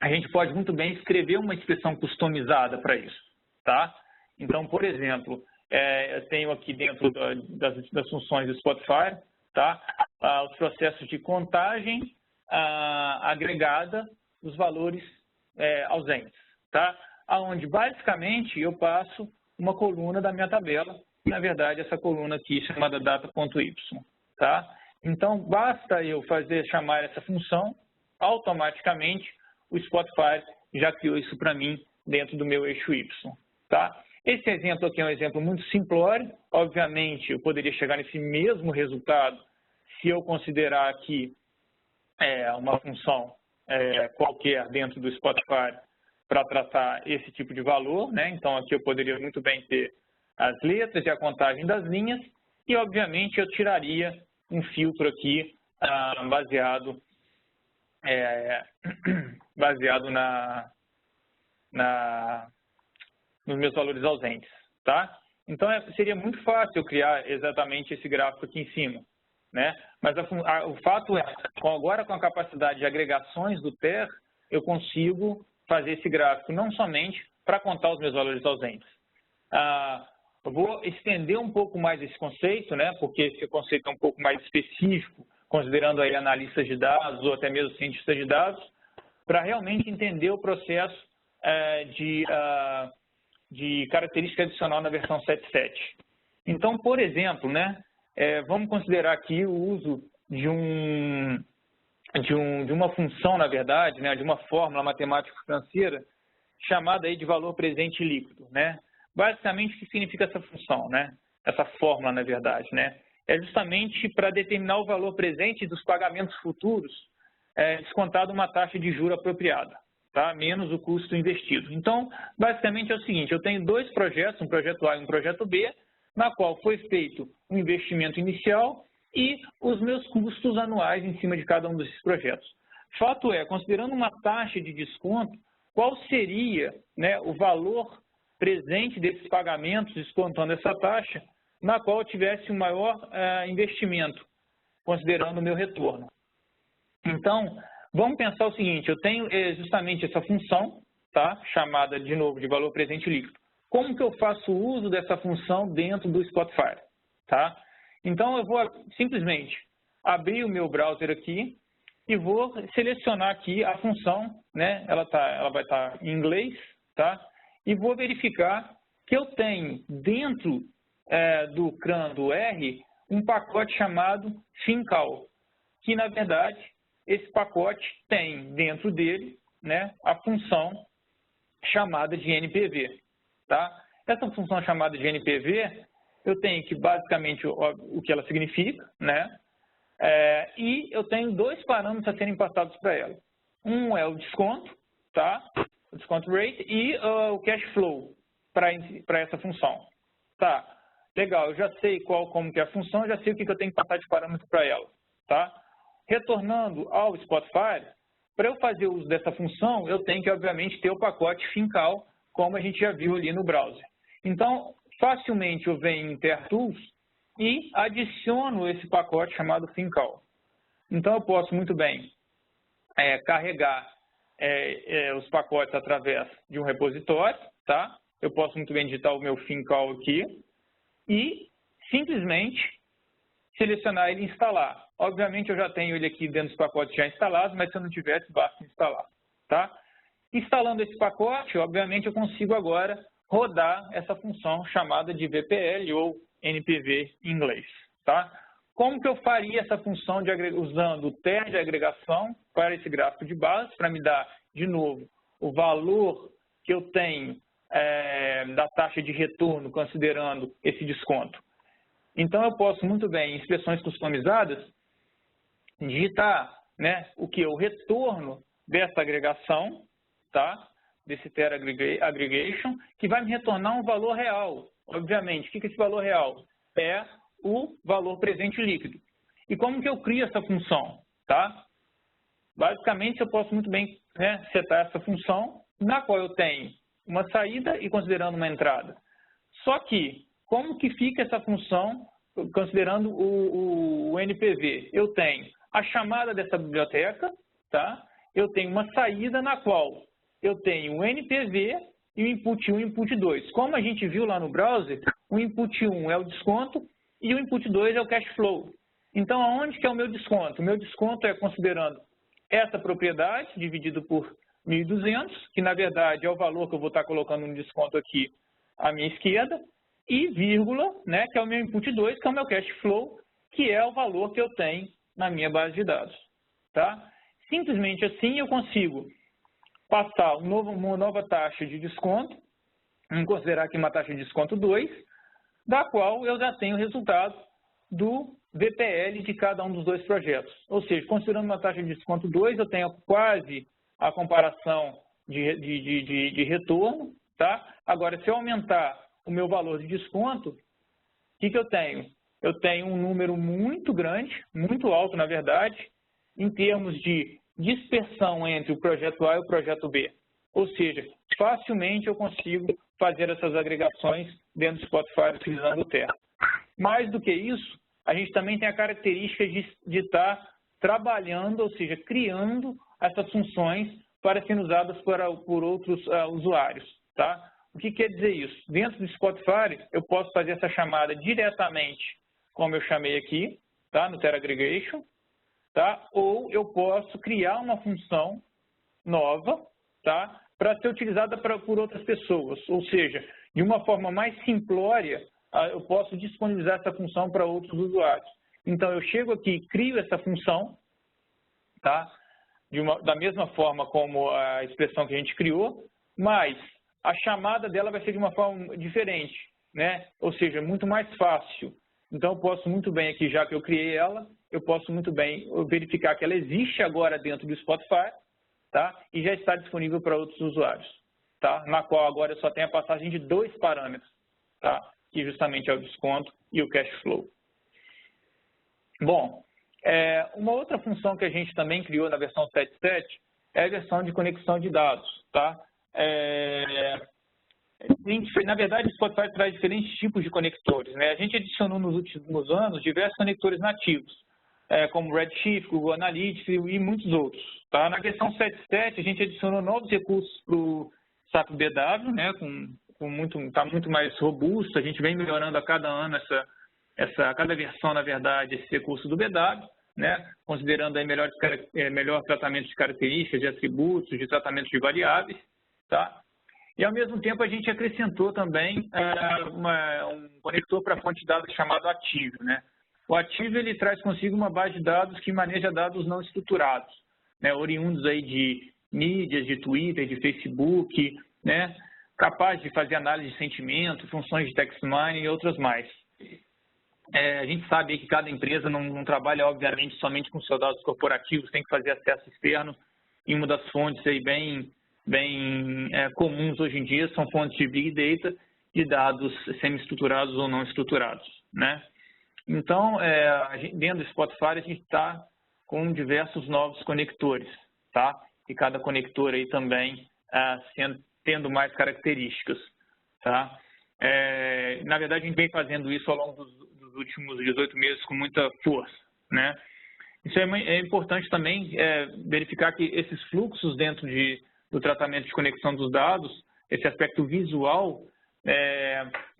a gente pode muito bem escrever uma expressão customizada para isso, tá? Então, por exemplo, eu tenho aqui dentro das funções do Spotfire, tá? Os processos de contagem agregada dos valores ausentes, tá? Onde basicamente eu passo uma coluna da minha tabela, na verdade essa coluna aqui chamada data.y, tá? Então basta eu chamar essa função, automaticamente o Spotfire já criou isso para mim dentro do meu eixo Y, tá? Esse exemplo aqui é um exemplo muito simplório, obviamente eu poderia chegar nesse mesmo resultado se eu considerar aqui uma função qualquer dentro do Spotfire para tratar esse tipo de valor, né? Então, aqui eu poderia muito bem ter as letras e a contagem das linhas e, obviamente, eu tiraria um filtro aqui baseado nos meus valores ausentes, tá? Então, seria muito fácil eu criar exatamente esse gráfico aqui em cima, né? Mas o fato é, agora com a capacidade de agregações do TER, eu consigo fazer esse gráfico não somente para contar os meus valores ausentes. Eu vou estender um pouco mais esse conceito, né? Porque esse conceito é um pouco mais específico, considerando aí analistas de dados ou até mesmo cientistas de dados, para realmente entender o processo de característica adicional na versão 7.7. Então, por exemplo, né? Vamos considerar aqui o uso de uma função, na verdade, né, de uma fórmula matemática financeira chamada aí de valor presente líquido, né? Basicamente, o que significa essa função, né? Essa fórmula, na verdade, né? É justamente para determinar o valor presente dos pagamentos futuros, descontado uma taxa de juros apropriada, tá? Menos o custo investido. Então, basicamente é o seguinte, eu tenho dois projetos, um projeto A e um projeto B, na qual foi feito um investimento inicial e os meus custos anuais em cima de cada um desses projetos. Fato é, considerando uma taxa de desconto, qual seria, né, o valor presente desses pagamentos, descontando essa taxa, na qual eu tivesse um maior investimento, considerando o meu retorno. Então, vamos pensar o seguinte, eu tenho justamente essa função, tá, chamada de novo de valor presente líquido. Como que eu faço uso dessa função dentro do Spotfire, tá? Então, eu vou simplesmente abrir o meu browser aqui e vou selecionar aqui a função, né? Ela vai estar em inglês, tá? e vou verificar que eu tenho dentro do CRAN do R um pacote chamado FinCal, que na verdade esse pacote tem dentro dele, né, a função chamada de NPV. Tá? Essa função chamada de NPV, eu tenho que basicamente o que ela significa, né? E eu tenho dois parâmetros a serem passados para ela. Um é o desconto, tá? O desconto rate, e o cash flow para essa função. Tá, legal, eu já sei como que é a função, já sei o que eu tenho que passar de parâmetro para ela. Tá? Retornando ao Spotify, para eu fazer uso dessa função, eu tenho que, obviamente, ter o pacote FinCal, como a gente já viu ali no browser. Então, facilmente eu venho em TerraTools e adiciono esse pacote chamado FinCal. Então, eu posso muito bem carregar os pacotes através de um repositório, tá? Eu posso muito bem digitar o meu FinCal aqui e simplesmente selecionar ele e instalar. Obviamente, eu já tenho ele aqui dentro dos pacotes já instalados, mas se eu não tivesse, basta instalar. Tá? Instalando esse pacote, obviamente, eu consigo agora rodar essa função chamada de VPL ou NPV em inglês. Tá? Como que eu faria essa função usando o TER de agregação para esse gráfico de base, para me dar, de novo, o valor que eu tenho da taxa de retorno, considerando esse desconto? Então, eu posso muito bem, em expressões customizadas, digitar, né, o retorno dessa agregação, tá? Desse TER Aggregation, que vai me retornar um valor real. Obviamente, o que é esse valor real? É o valor presente líquido. E como que eu crio essa função? Tá? Basicamente, eu posso muito bem, né, setar essa função, na qual eu tenho uma saída e considerando uma entrada. Só que, como que fica essa função considerando o NPV? Eu tenho a chamada dessa biblioteca, tá? Eu tenho uma saída na qual eu tenho o NPV e o input 1 e o input 2. Como a gente viu lá no browser, o input 1 é o desconto e o input 2 é o cash flow. Então, aonde que é o meu desconto? O meu desconto é considerando essa propriedade dividido por 1.200, que na verdade é o valor que eu vou estar colocando no desconto aqui à minha esquerda, e vírgula, né, que é o meu input 2, que é o meu cash flow, que é o valor que eu tenho na minha base de dados. Tá? Simplesmente assim eu consigo passar uma nova taxa de desconto, vamos considerar aqui uma taxa de desconto 2, da qual eu já tenho o resultado do VPL de cada um dos dois projetos. Ou seja, considerando uma taxa de desconto 2, eu tenho quase a comparação de retorno. Tá? Agora, se eu aumentar o meu valor de desconto, o que eu tenho? Eu tenho um número muito grande, muito alto, na verdade, em termos de dispersão entre o projeto A e o projeto B. Ou seja, facilmente eu consigo fazer essas agregações dentro do Spotify utilizando o TER. Mais do que isso, a gente também tem a característica de estar trabalhando, ou seja, criando essas funções para serem usadas por outros usuários. Tá? O que quer dizer isso? Dentro do Spotify, eu posso fazer essa chamada diretamente, como eu chamei aqui, tá? No TER Aggregation, tá? Ou eu posso criar uma função nova, tá? Para ser utilizada por outras pessoas. Ou seja, de uma forma mais simplória, eu posso disponibilizar essa função para outros usuários. Então, eu chego aqui e crio essa função, tá? Da mesma forma como a expressão que a gente criou, mas a chamada dela vai ser de uma forma diferente, né? Ou seja, muito mais fácil. Então, eu posso muito bem aqui, já que eu criei ela, eu posso muito bem verificar que ela existe agora dentro do Spotify, tá? E já está disponível para outros usuários, tá? Na qual agora eu só tenho a passagem de dois parâmetros, tá? Que justamente é o desconto e o cash flow. Bom, uma outra função que a gente também criou na versão 7.7 é a versão de conexão de dados, tá? Na verdade, o Spotify traz diferentes tipos de conectores, né? A gente adicionou nos últimos anos diversos conectores nativos, como Redshift, Google Analytics e muitos outros. Tá? Na versão 7.7, a gente adicionou novos recursos para o SAP BW, né? Está muito mais robusto, a gente vem melhorando a cada ano, cada versão, na verdade, esse recurso do BW, né? Considerando aí melhor tratamento de características, de atributos, de tratamento de variáveis. Tá? E, ao mesmo tempo, a gente acrescentou também um conector para fonte de dados chamado Ativo, né? O Ativo, ele traz consigo uma base de dados que maneja dados não estruturados, né? Oriundos aí de mídias, de Twitter, de Facebook, né? Capaz de fazer análise de sentimento, funções de text mining e outras mais. A gente sabe que cada empresa não trabalha, obviamente, somente com seus dados corporativos, tem que fazer acesso externo, e uma das fontes aí bem comuns hoje em dia são fontes de Big Data de dados semi-estruturados ou não estruturados, né? Então, dentro do Spotify, a gente está com diversos novos conectores, tá? E cada conector aí também tendo mais características, tá? Na verdade, a gente vem fazendo isso ao longo dos últimos 18 meses com muita força, né? Isso é importante também verificar que esses fluxos dentro do tratamento de conexão dos dados, esse aspecto visual,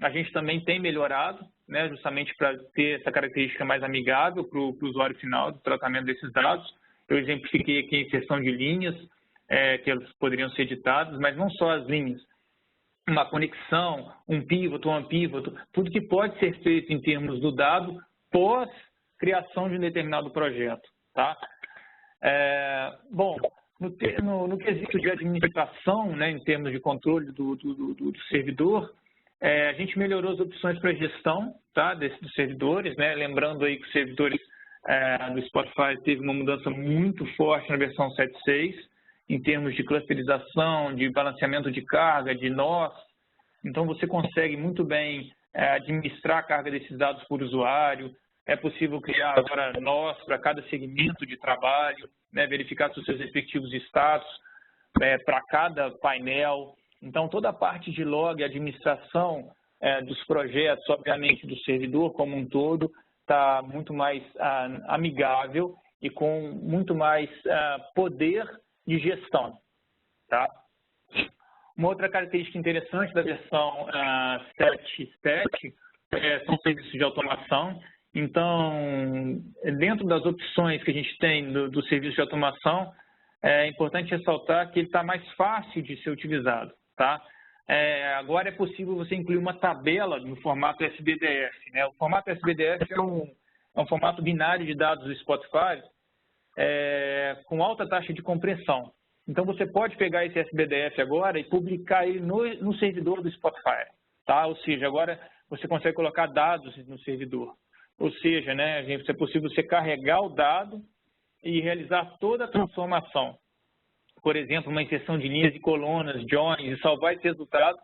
a gente também tem melhorado, né, justamente para ter essa característica mais amigável para o usuário final do tratamento desses dados. Eu exemplifiquei aqui a inserção de linhas, que elas poderiam ser editadas, mas não só as linhas. Uma conexão, um pivot, tudo que pode ser feito em termos do dado pós criação de um determinado projeto, tá? Bom, no quesito de administração, né, em termos de controle do servidor, a gente melhorou as opções para gestão, tá, dos servidores, né? Lembrando aí que os servidores do Spotify teve uma mudança muito forte na versão 7.6, em termos de clusterização, de balanceamento de carga, de nós. Então, você consegue muito bem administrar a carga desses dados por usuário. É possível criar agora nós para cada segmento de trabalho, né, verificar os seus respectivos status para cada painel. Então, toda a parte de log, administração dos projetos, obviamente, do servidor como um todo, está muito mais amigável e com muito mais poder de gestão, tá? Uma outra característica interessante da versão 7.7 são serviços de automação. Então, dentro das opções que a gente tem do serviço de automação, é importante ressaltar que ele está mais fácil de ser utilizado, tá? Agora é possível você incluir uma tabela no formato SBDF, né? O formato SBDF é um formato binário de dados do Spotify com alta taxa de compressão. Então, você pode pegar esse SBDF agora e publicar ele no servidor do Spotify, tá? Ou seja, agora você consegue colocar dados no servidor. Ou seja, né, é possível você carregar o dado e realizar toda a transformação. Por exemplo, uma inserção de linhas e colunas, joins, e salvar esse resultado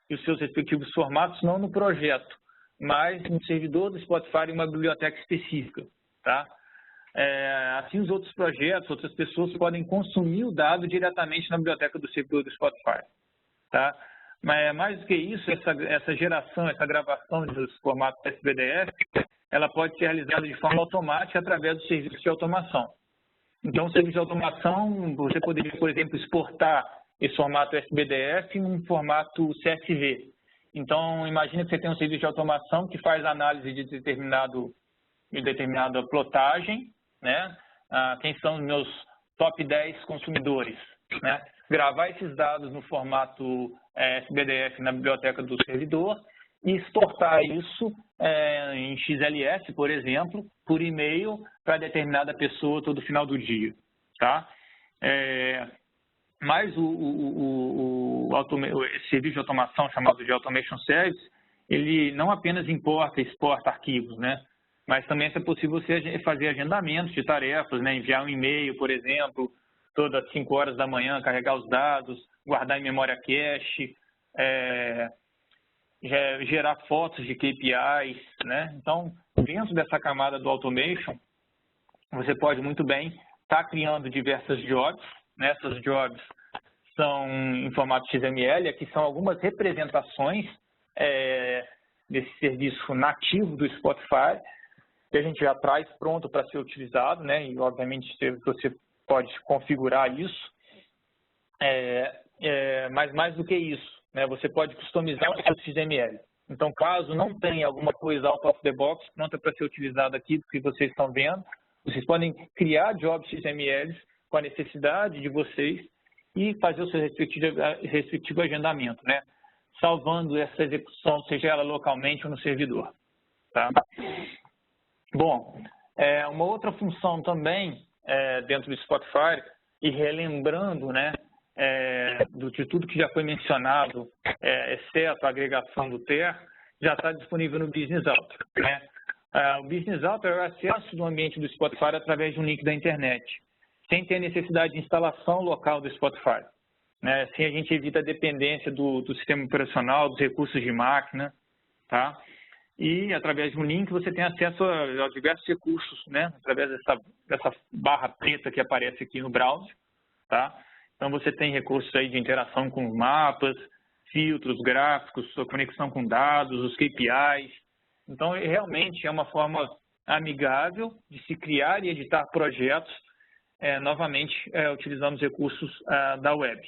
e os seus respectivos formatos, não no projeto, mas no servidor do Spotify em uma biblioteca específica, tá? Assim, os outros projetos, outras pessoas podem consumir o dado diretamente na biblioteca do servidor do Spotify, tá? Mas, mais do que isso, essa geração, essa gravação dos formatos SBDF, ela pode ser realizada de forma automática através do serviço de automação. Então, o serviço de automação, você poderia, por exemplo, exportar esse formato SBDF em um formato CSV. Então, imagine que você tem um serviço de automação que faz análise de determinada plotagem, né? Quem são os meus top 10 consumidores, né? Gravar esses dados no formato SBDF na biblioteca do servidor e exportar isso em XLS, por exemplo, por e-mail para determinada pessoa todo final do dia, tá? Mas esse serviço de automação chamado de Automation Service, ele não apenas importa e exporta arquivos, né? Mas também é possível você fazer agendamentos de tarefas, né? Enviar um e-mail, por exemplo, todas as 5 horas da manhã, carregar os dados, guardar em memória cache, gerar fotos de KPIs, né? Então, dentro dessa camada do Automation, você pode muito bem estar criando diversas jobs, né? Essas jobs são em formato XML, aqui são algumas representações desse serviço nativo do Spotify, que a gente já traz pronto para ser utilizado, né? E, obviamente, você pode configurar isso. Mas mais do que isso, né? Você pode customizar o seu XML. Então, caso não tenha alguma coisa out of the box pronta para ser utilizada aqui, do que vocês estão vendo, vocês podem criar jobs XMLs com a necessidade de vocês e fazer o seu respectivo agendamento, né? Salvando essa execução, seja ela localmente ou no servidor. Tá? Bom, uma outra função também dentro do Spotify, e relembrando, né, de tudo que já foi mencionado, exceto a agregação do TER, já está disponível no Business Author, né? O Business Author é o acesso do ambiente do Spotify através de um link da internet, sem ter necessidade de instalação local do Spotify, né? Assim a gente evita a dependência do sistema operacional, dos recursos de máquina, tá? E através de um link você tem acesso a diversos recursos, né? Através dessa barra preta que aparece aqui no browser, tá? Então você tem recursos aí de interação com mapas, filtros, gráficos, sua conexão com dados, os KPIs. Então realmente é uma forma amigável de se criar e editar projetos, novamente utilizando os recursos da web,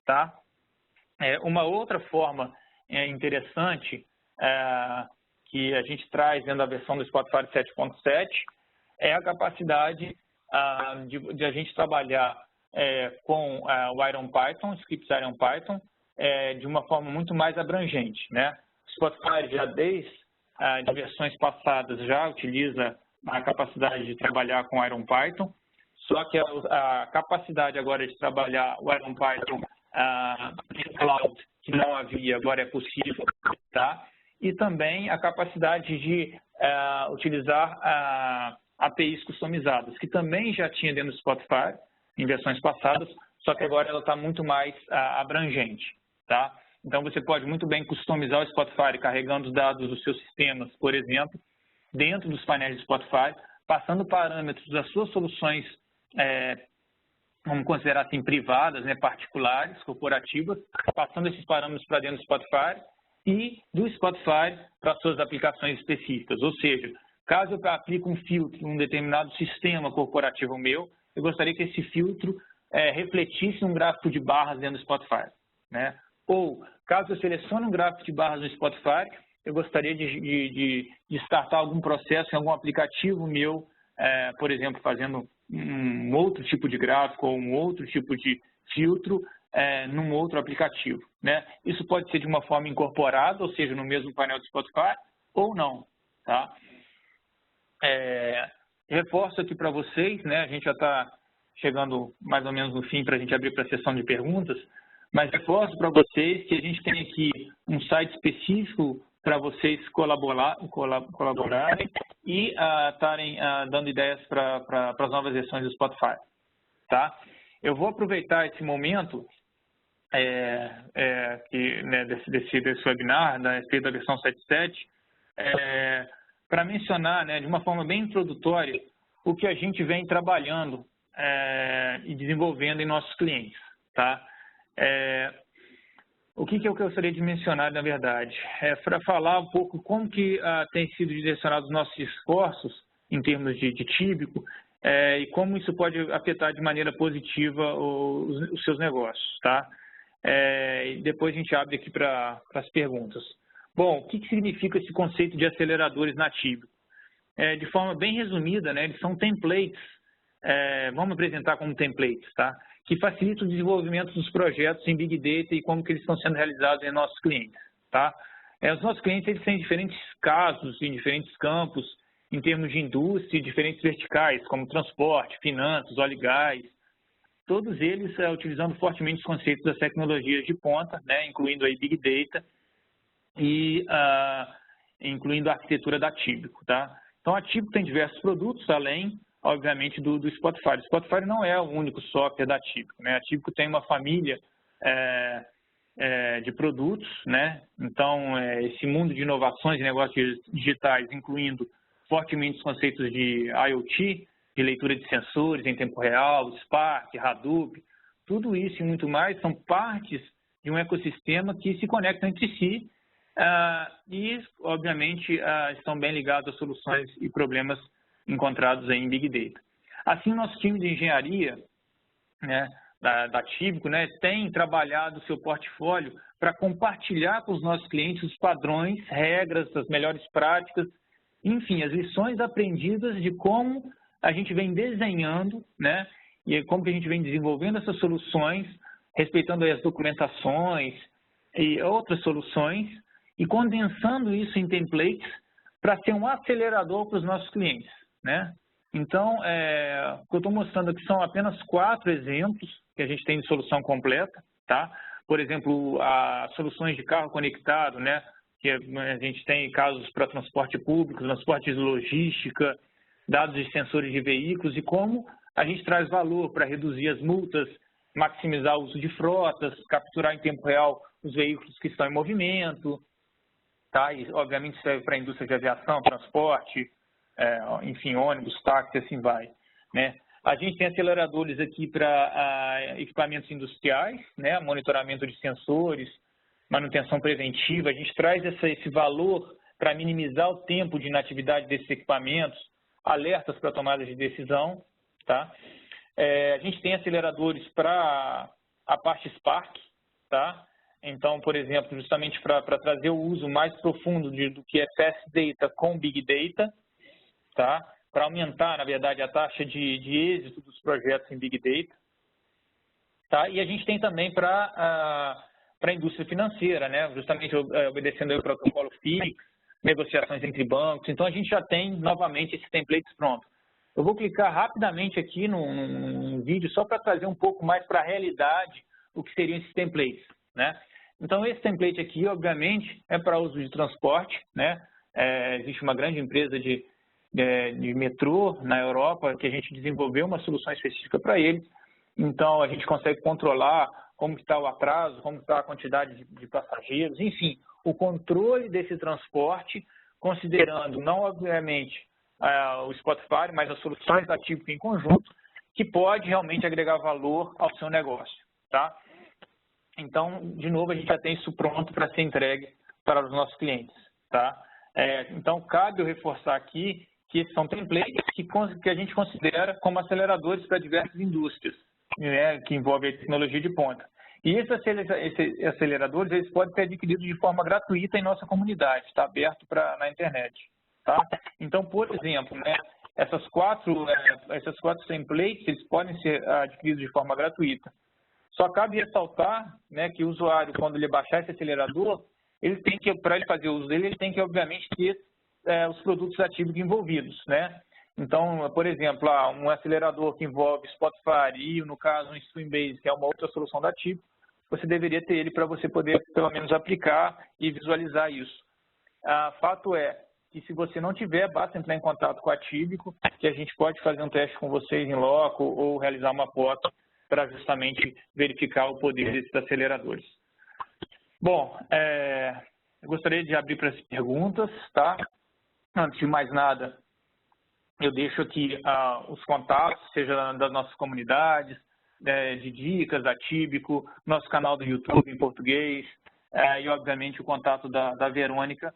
tá? Uma outra forma interessante que a gente traz dentro da versão do Spotify 7.7 é a capacidade de a gente trabalhar com o IronPython, scripts IronPython, de uma forma muito mais abrangente, né? O Spotify já desde de versões passadas já utiliza a capacidade de trabalhar com IronPython, só que a capacidade agora de trabalhar o IronPython em cloud, que não havia, agora é possível, tá? E também a capacidade de utilizar APIs customizadas, que também já tinha dentro do Spotify em versões passadas, só que agora ela está muito mais abrangente, tá? Então você pode muito bem customizar o Spotify carregando os dados dos seus sistemas, por exemplo, dentro dos painéis do Spotify, passando parâmetros das suas soluções, vamos considerar assim, privadas, né, particulares, corporativas, passando esses parâmetros para dentro do Spotify e do Spotify para suas aplicações específicas. Ou seja, caso eu aplique um filtro em um determinado sistema corporativo meu, eu gostaria que esse filtro refletisse um gráfico de barras dentro do Spotify, né? Ou, caso eu selecione um gráfico de barras no Spotify, eu gostaria de startar algum processo em algum aplicativo meu, por exemplo, fazendo um outro tipo de gráfico ou um outro tipo de filtro num outro aplicativo, né? Isso pode ser de uma forma incorporada, ou seja, no mesmo painel do Spotify, ou não, tá? Reforço aqui para vocês, né? A gente já está chegando mais ou menos no fim para a gente abrir para a sessão de perguntas, mas reforço para vocês que a gente tem aqui um site específico para vocês colaborarem e estarem dando ideias para as novas versões do Spotify, tá? Eu vou aproveitar esse momento desse webinar, da versão 7.7, para mencionar, né, de uma forma bem introdutória o que a gente vem trabalhando e desenvolvendo em nossos clientes, tá? O que eu gostaria de mencionar, na verdade, para falar um pouco como que tem sido direcionados os nossos esforços em termos de típico e como isso pode afetar de maneira positiva os seus negócios, tá? E depois a gente abre aqui para as perguntas. Bom, o que significa esse conceito de aceleradores na Tíbico? De forma bem resumida, né, eles são templates, vamos apresentar como templates, tá? Que facilitam o desenvolvimento dos projetos em Big Data e como que eles estão sendo realizados em nossos clientes, tá? Os nossos clientes eles têm diferentes casos em diferentes campos, em termos de indústria e diferentes verticais, como transporte, finanças, óleo e gás, todos eles utilizando fortemente os conceitos das tecnologias de ponta, né, incluindo aí Big Data e incluindo a arquitetura da Tíbico, tá? Então, a Tíbico tem diversos produtos, além, obviamente, do Spotify. O Spotify não é o único software da Tíbico, né? A Tíbico tem uma família de produtos, né? Então, esse mundo de inovações e negócios digitais, incluindo fortemente os conceitos de IoT, de leitura de sensores em tempo real, Spark, Hadoop, tudo isso e muito mais são partes de um ecossistema que se conectam entre si e, obviamente, estão bem ligados às soluções e problemas encontrados aí em Big Data. Assim, o nosso time de engenharia, né, da Tíbico, né, tem trabalhado o seu portfólio para compartilhar com os nossos clientes os padrões, regras, as melhores práticas, enfim, as lições aprendidas de como a gente vem desenhando, né, e como que a gente vem desenvolvendo essas soluções respeitando as documentações e outras soluções, e condensando isso em templates para ser um acelerador para os nossos clientes, né? Então, o que eu estou mostrando aqui são apenas 4 exemplos que a gente tem de solução completa, tá? Por exemplo, as soluções de carro conectado, né? Que a gente tem casos para transporte público, transporte de logística, dados de sensores de veículos e como a gente traz valor para reduzir as multas, maximizar o uso de frotas, capturar em tempo real os veículos que estão em movimento, tá? E, obviamente, serve para a indústria de aviação, transporte, enfim, ônibus, táxi, assim vai, né? A gente tem aceleradores aqui para equipamentos industriais, né? Monitoramento de sensores, manutenção preventiva. A gente traz esse valor para minimizar o tempo de inatividade desses equipamentos, alertas para tomada de decisão, tá? A gente tem aceleradores para a parte Spark, tá? Então, por exemplo, justamente para trazer o uso mais profundo do que é Fast Data com Big Data, tá? Para aumentar, na verdade, a taxa de êxito dos projetos em Big Data. Tá? E a gente tem também para a indústria financeira, né? Justamente obedecendo o protocolo FIX, negociações entre bancos. Então, a gente já tem, novamente, esses templates prontos. Eu vou clicar rapidamente aqui num vídeo só para trazer um pouco mais para a realidade o que seriam esses templates, né? Então, esse template aqui, obviamente, é para uso de transporte, né? Existe uma grande empresa de metrô na Europa que a gente desenvolveu uma solução específica para ele. Então, a gente consegue controlar como está o atraso, como está a quantidade de passageiros, enfim, o controle desse transporte, considerando não, obviamente, o Spotify, mas as soluções da Típico em conjunto, que pode realmente agregar valor ao seu negócio, tá? Então, de novo, a gente já tem isso pronto para ser entregue para os nossos clientes, tá? Então, cabe eu reforçar aqui que esses são templates que a gente considera como aceleradores para diversas indústrias, né, que envolvem a tecnologia de ponta. E esses aceleradores, eles podem ser adquiridos de forma gratuita em nossa comunidade, está aberto na internet, tá? Então, por exemplo, né, esses quatro templates, eles podem ser adquiridos de forma gratuita. Só cabe ressaltar, né, que o usuário, quando ele baixar esse acelerador, para ele fazer uso dele, ele tem que, obviamente, ter os produtos ativos envolvidos, né? Então, por exemplo, um acelerador que envolve Spotify e, no caso, um Streambase, que é uma outra solução da Típico, você deveria ter ele para você poder, pelo menos, aplicar e visualizar isso. Fato é que, se você não tiver, basta entrar em contato com a Típico, que a gente pode fazer um teste com vocês em loco ou realizar uma foto para justamente verificar o poder desses aceleradores. Bom, eu gostaria de abrir para as perguntas, tá? Antes de mais nada, eu deixo aqui os contatos, seja das nossas comunidades, de dicas da Típico, nosso canal do YouTube em português, e, obviamente, o contato da Verônica.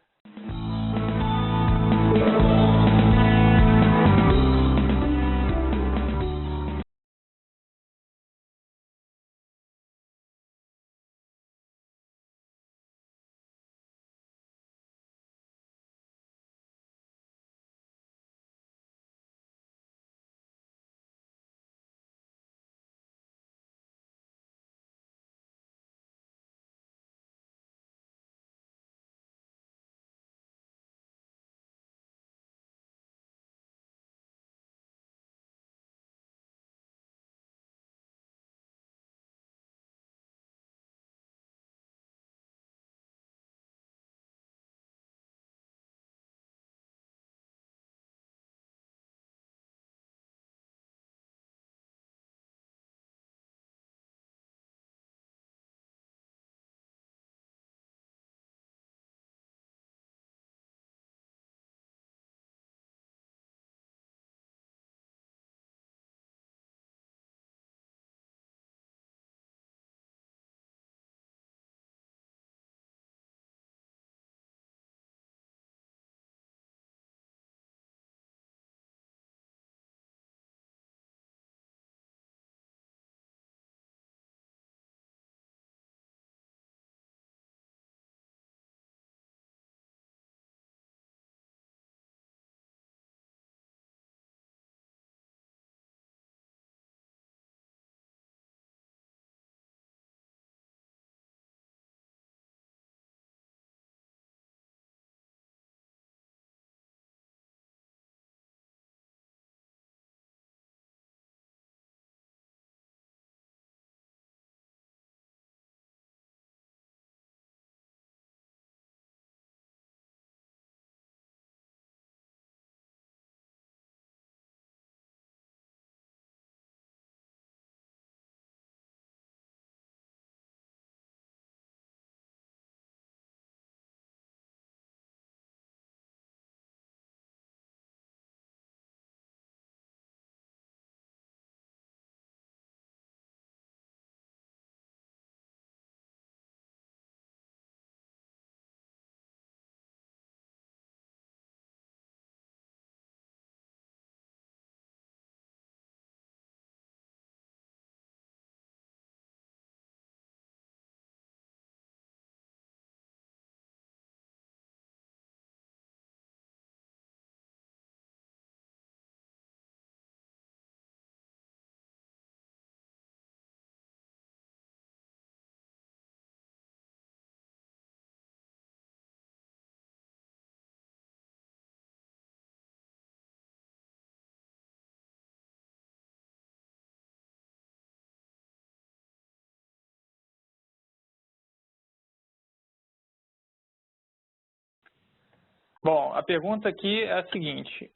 Bom, a pergunta aqui é a seguinte.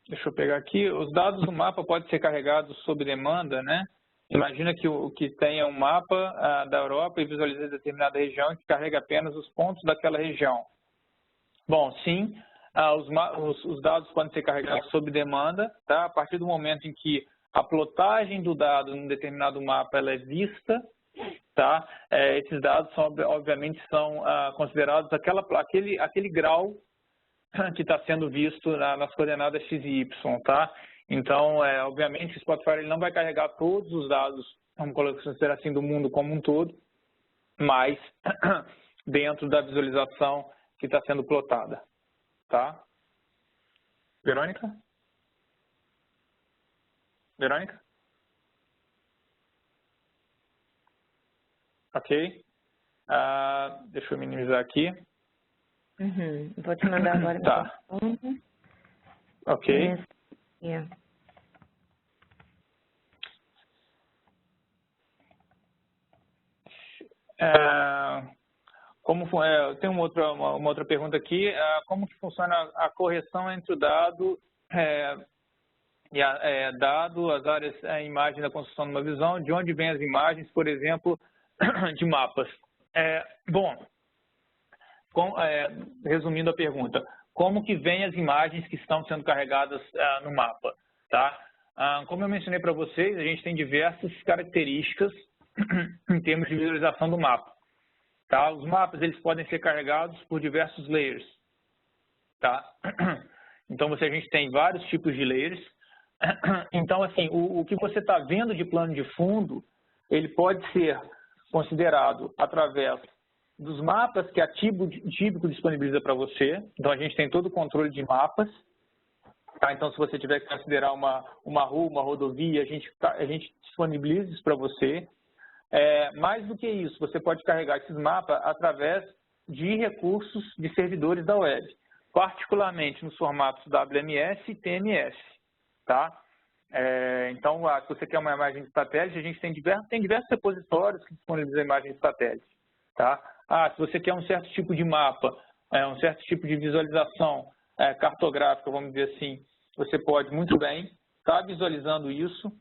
Deixa eu pegar aqui. Os dados do mapa podem ser carregados sob demanda, né? Imagina que tenha um mapa da Europa e visualize determinada região que carrega apenas os pontos daquela região. Bom, sim, os dados podem ser carregados sob demanda, tá? A partir do momento em que a plotagem do dado em um determinado mapa ela é vista, tá? Esses dados obviamente são considerados aquele grau que está sendo visto nas coordenadas x e y, tá? Então, obviamente, o Spotify ele não vai carregar todos os dados, vamos considerar assim, do mundo como um todo, mas dentro da visualização que está sendo plotada, tá? Verônica? Verônica? Ok. Deixa eu minimizar aqui. Vou te mandar agora. Tá. Ok. Tem uma outra pergunta aqui. Como que funciona a correção entre o dado as áreas, a imagem da construção de uma visão, de onde vêm as imagens, por exemplo, de mapas? Resumindo a pergunta, como que vêm as imagens que estão sendo carregadas no mapa? Tá? Como eu mencionei para vocês, a gente tem diversas características em termos de visualização do mapa. Tá? Os mapas eles podem ser carregados por diversos layers. Tá? Então, a gente tem vários tipos de layers. Então, assim, o que você está vendo de plano de fundo, ele pode ser considerado através dos mapas que a Tíbico disponibiliza para você. Então, a gente tem todo o controle de mapas. Tá? Então, se você tiver que considerar uma rua, uma rodovia, a gente disponibiliza isso para você. Mais do que isso, você pode carregar esses mapas através de recursos de servidores da web, particularmente nos formatos WMS e TMS. Tá? Então, se você quer uma imagem de satélite, a gente tem diversos repositórios que disponibilizam imagens de satélite. Tá? Se você quer um certo tipo de mapa, um certo tipo de visualização cartográfica, vamos dizer assim, você pode muito bem estar visualizando isso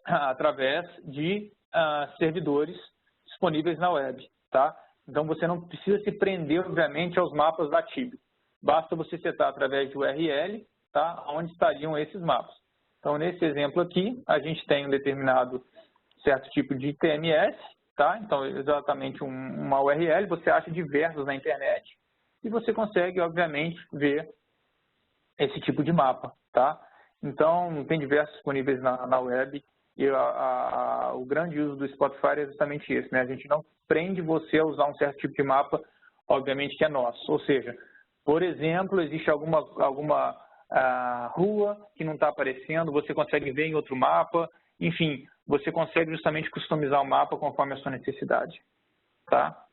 através de servidores disponíveis na web. Tá? Então, você não precisa se prender, obviamente, aos mapas da Tíbico. Basta você setar através de URL, tá? Onde estariam esses mapas. Então, nesse exemplo aqui, a gente tem um determinado certo tipo de TMS, tá? Então, exatamente uma URL, você acha diversos na internet e você consegue, obviamente, ver esse tipo de mapa, tá? Então, tem diversos disponíveis na web e o grande uso do Spotify é justamente esse, né? A gente não prende você a usar um certo tipo de mapa, obviamente, que é nosso. Ou seja, por exemplo, existe alguma rua que não está aparecendo, você consegue ver em outro mapa, enfim, você consegue justamente customizar o mapa conforme a sua necessidade, tá?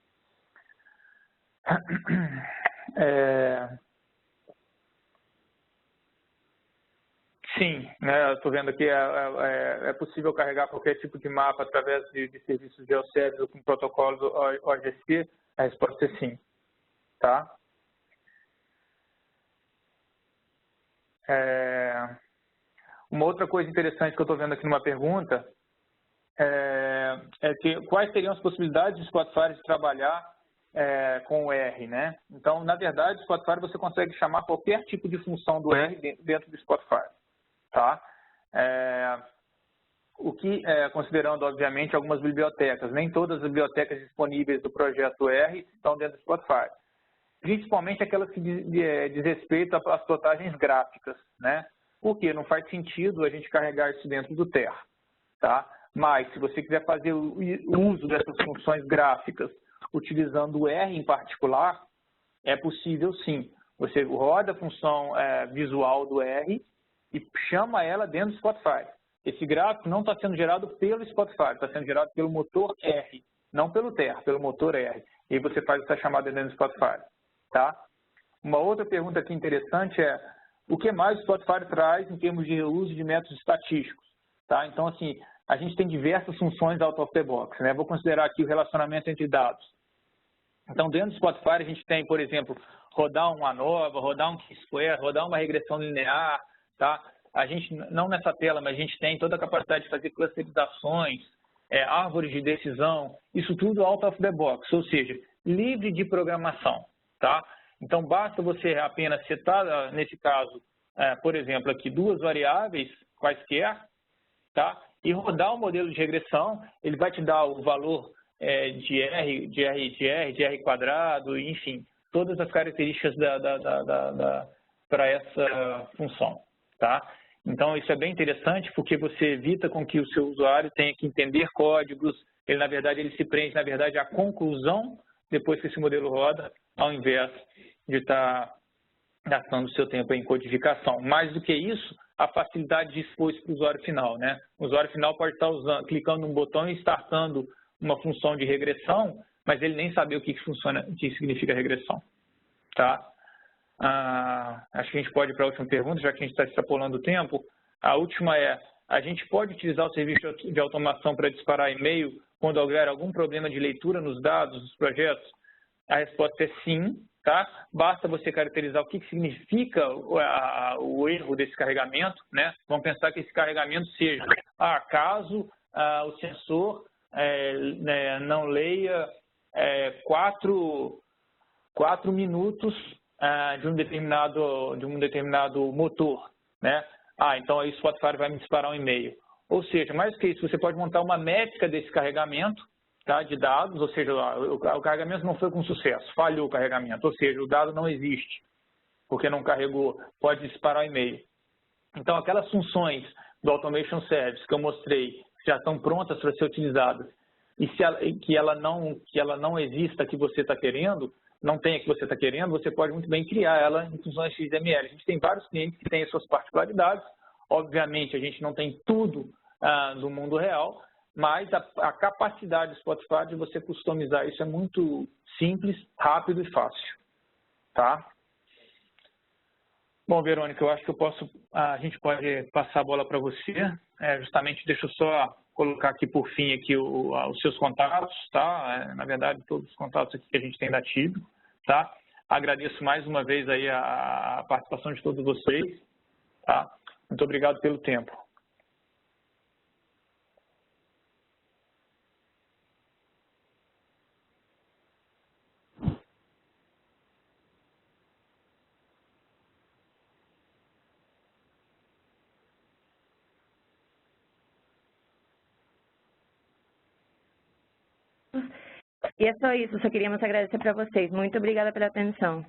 Sim, né, eu estou vendo aqui, é possível carregar qualquer tipo de mapa através de serviços geoservice ou com protocolos OGC, a resposta é sim, tá? Uma outra coisa interessante que eu estou vendo aqui numa pergunta é que quais seriam as possibilidades do Spotify de trabalhar com o R, né? Então, na verdade, o Spotify você consegue chamar qualquer tipo de função do R dentro do Spotify, tá? Considerando, obviamente, algumas bibliotecas. Nem todas as bibliotecas disponíveis do projeto R estão dentro do Spotify. Principalmente aquelas que diz respeito às plotagens gráficas, né? Porque não faz sentido a gente carregar isso dentro do TER, tá? Mas, se você quiser fazer o uso dessas funções gráficas utilizando o R em particular, é possível sim. Você roda a função visual do R e chama ela dentro do Spotify. Esse gráfico não está sendo gerado pelo Spotify, está sendo gerado pelo motor R, não pelo TER, pelo motor R. E aí você faz essa chamada dentro do Spotify. Tá? Uma outra pergunta aqui interessante é o que mais o Spotify traz em termos de uso de métodos estatísticos. Tá? Então, assim, a gente tem diversas funções out of the box. Né? Vou considerar aqui o relacionamento entre dados. Então, dentro do Spotify, a gente tem, por exemplo, rodar um ANOVA, rodar um Q-Square, rodar uma regressão linear, tá? A gente, não nessa tela, mas a gente tem toda a capacidade de fazer clusterizações, árvores de decisão, isso tudo out of the box, ou seja, livre de programação, tá? Então, basta você apenas setar, nesse caso, por exemplo, aqui 2 variáveis quaisquer, tá? E rodar o modelo de regressão, ele vai te dar o valor de R quadrado, enfim, todas as características para essa função, tá? Então, isso é bem interessante porque você evita com que o seu usuário tenha que entender códigos, ele, na verdade, ele se prende, na verdade, à conclusão depois que esse modelo roda, ao invés de estar gastando o seu tempo em codificação. Mais do que isso, a facilidade de expor isso para o usuário final, né? O usuário final pode estar clicando num botão e startando uma função de regressão, mas ele nem sabe o que significa regressão, tá? Acho que a gente pode ir para a última pergunta, já que a gente está extrapolando o tempo. A última a gente pode utilizar o serviço de automação para disparar e-mail quando houver algum problema de leitura nos dados dos projetos? A resposta é sim, tá? Basta você caracterizar o que significa o erro desse carregamento, né? Vamos pensar que esse carregamento seja, caso o sensor não leia 4 minutos de um determinado motor, né? Então aí o Spotify vai me disparar um e-mail. Ou seja, mais que isso, você pode montar uma métrica desse carregamento, tá, de dados, ou seja, o carregamento não foi com sucesso, falhou o carregamento, ou seja, o dado não existe, porque não carregou, pode disparar o e-mail. Então, aquelas funções do Automation Service que eu mostrei, já estão prontas para ser utilizadas, e que ela não exista que você está querendo, não tem a que você está querendo, você pode muito bem criar ela em funções XML. A gente tem vários clientes que têm as suas particularidades, obviamente a gente não tem tudo do mundo real, mas a capacidade do Spotify de você customizar isso é muito simples, rápido e fácil, tá? Bom, Verônica, eu acho que a gente pode passar a bola para você. Justamente, deixa eu só colocar aqui por fim aqui os seus contatos, tá? Na verdade, todos os contatos aqui que a gente tem da Tíbico, tá? Agradeço mais uma vez aí a participação de todos vocês, tá? Muito obrigado pelo tempo. E é só isso, só queríamos agradecer para vocês. Muito obrigada pela atenção.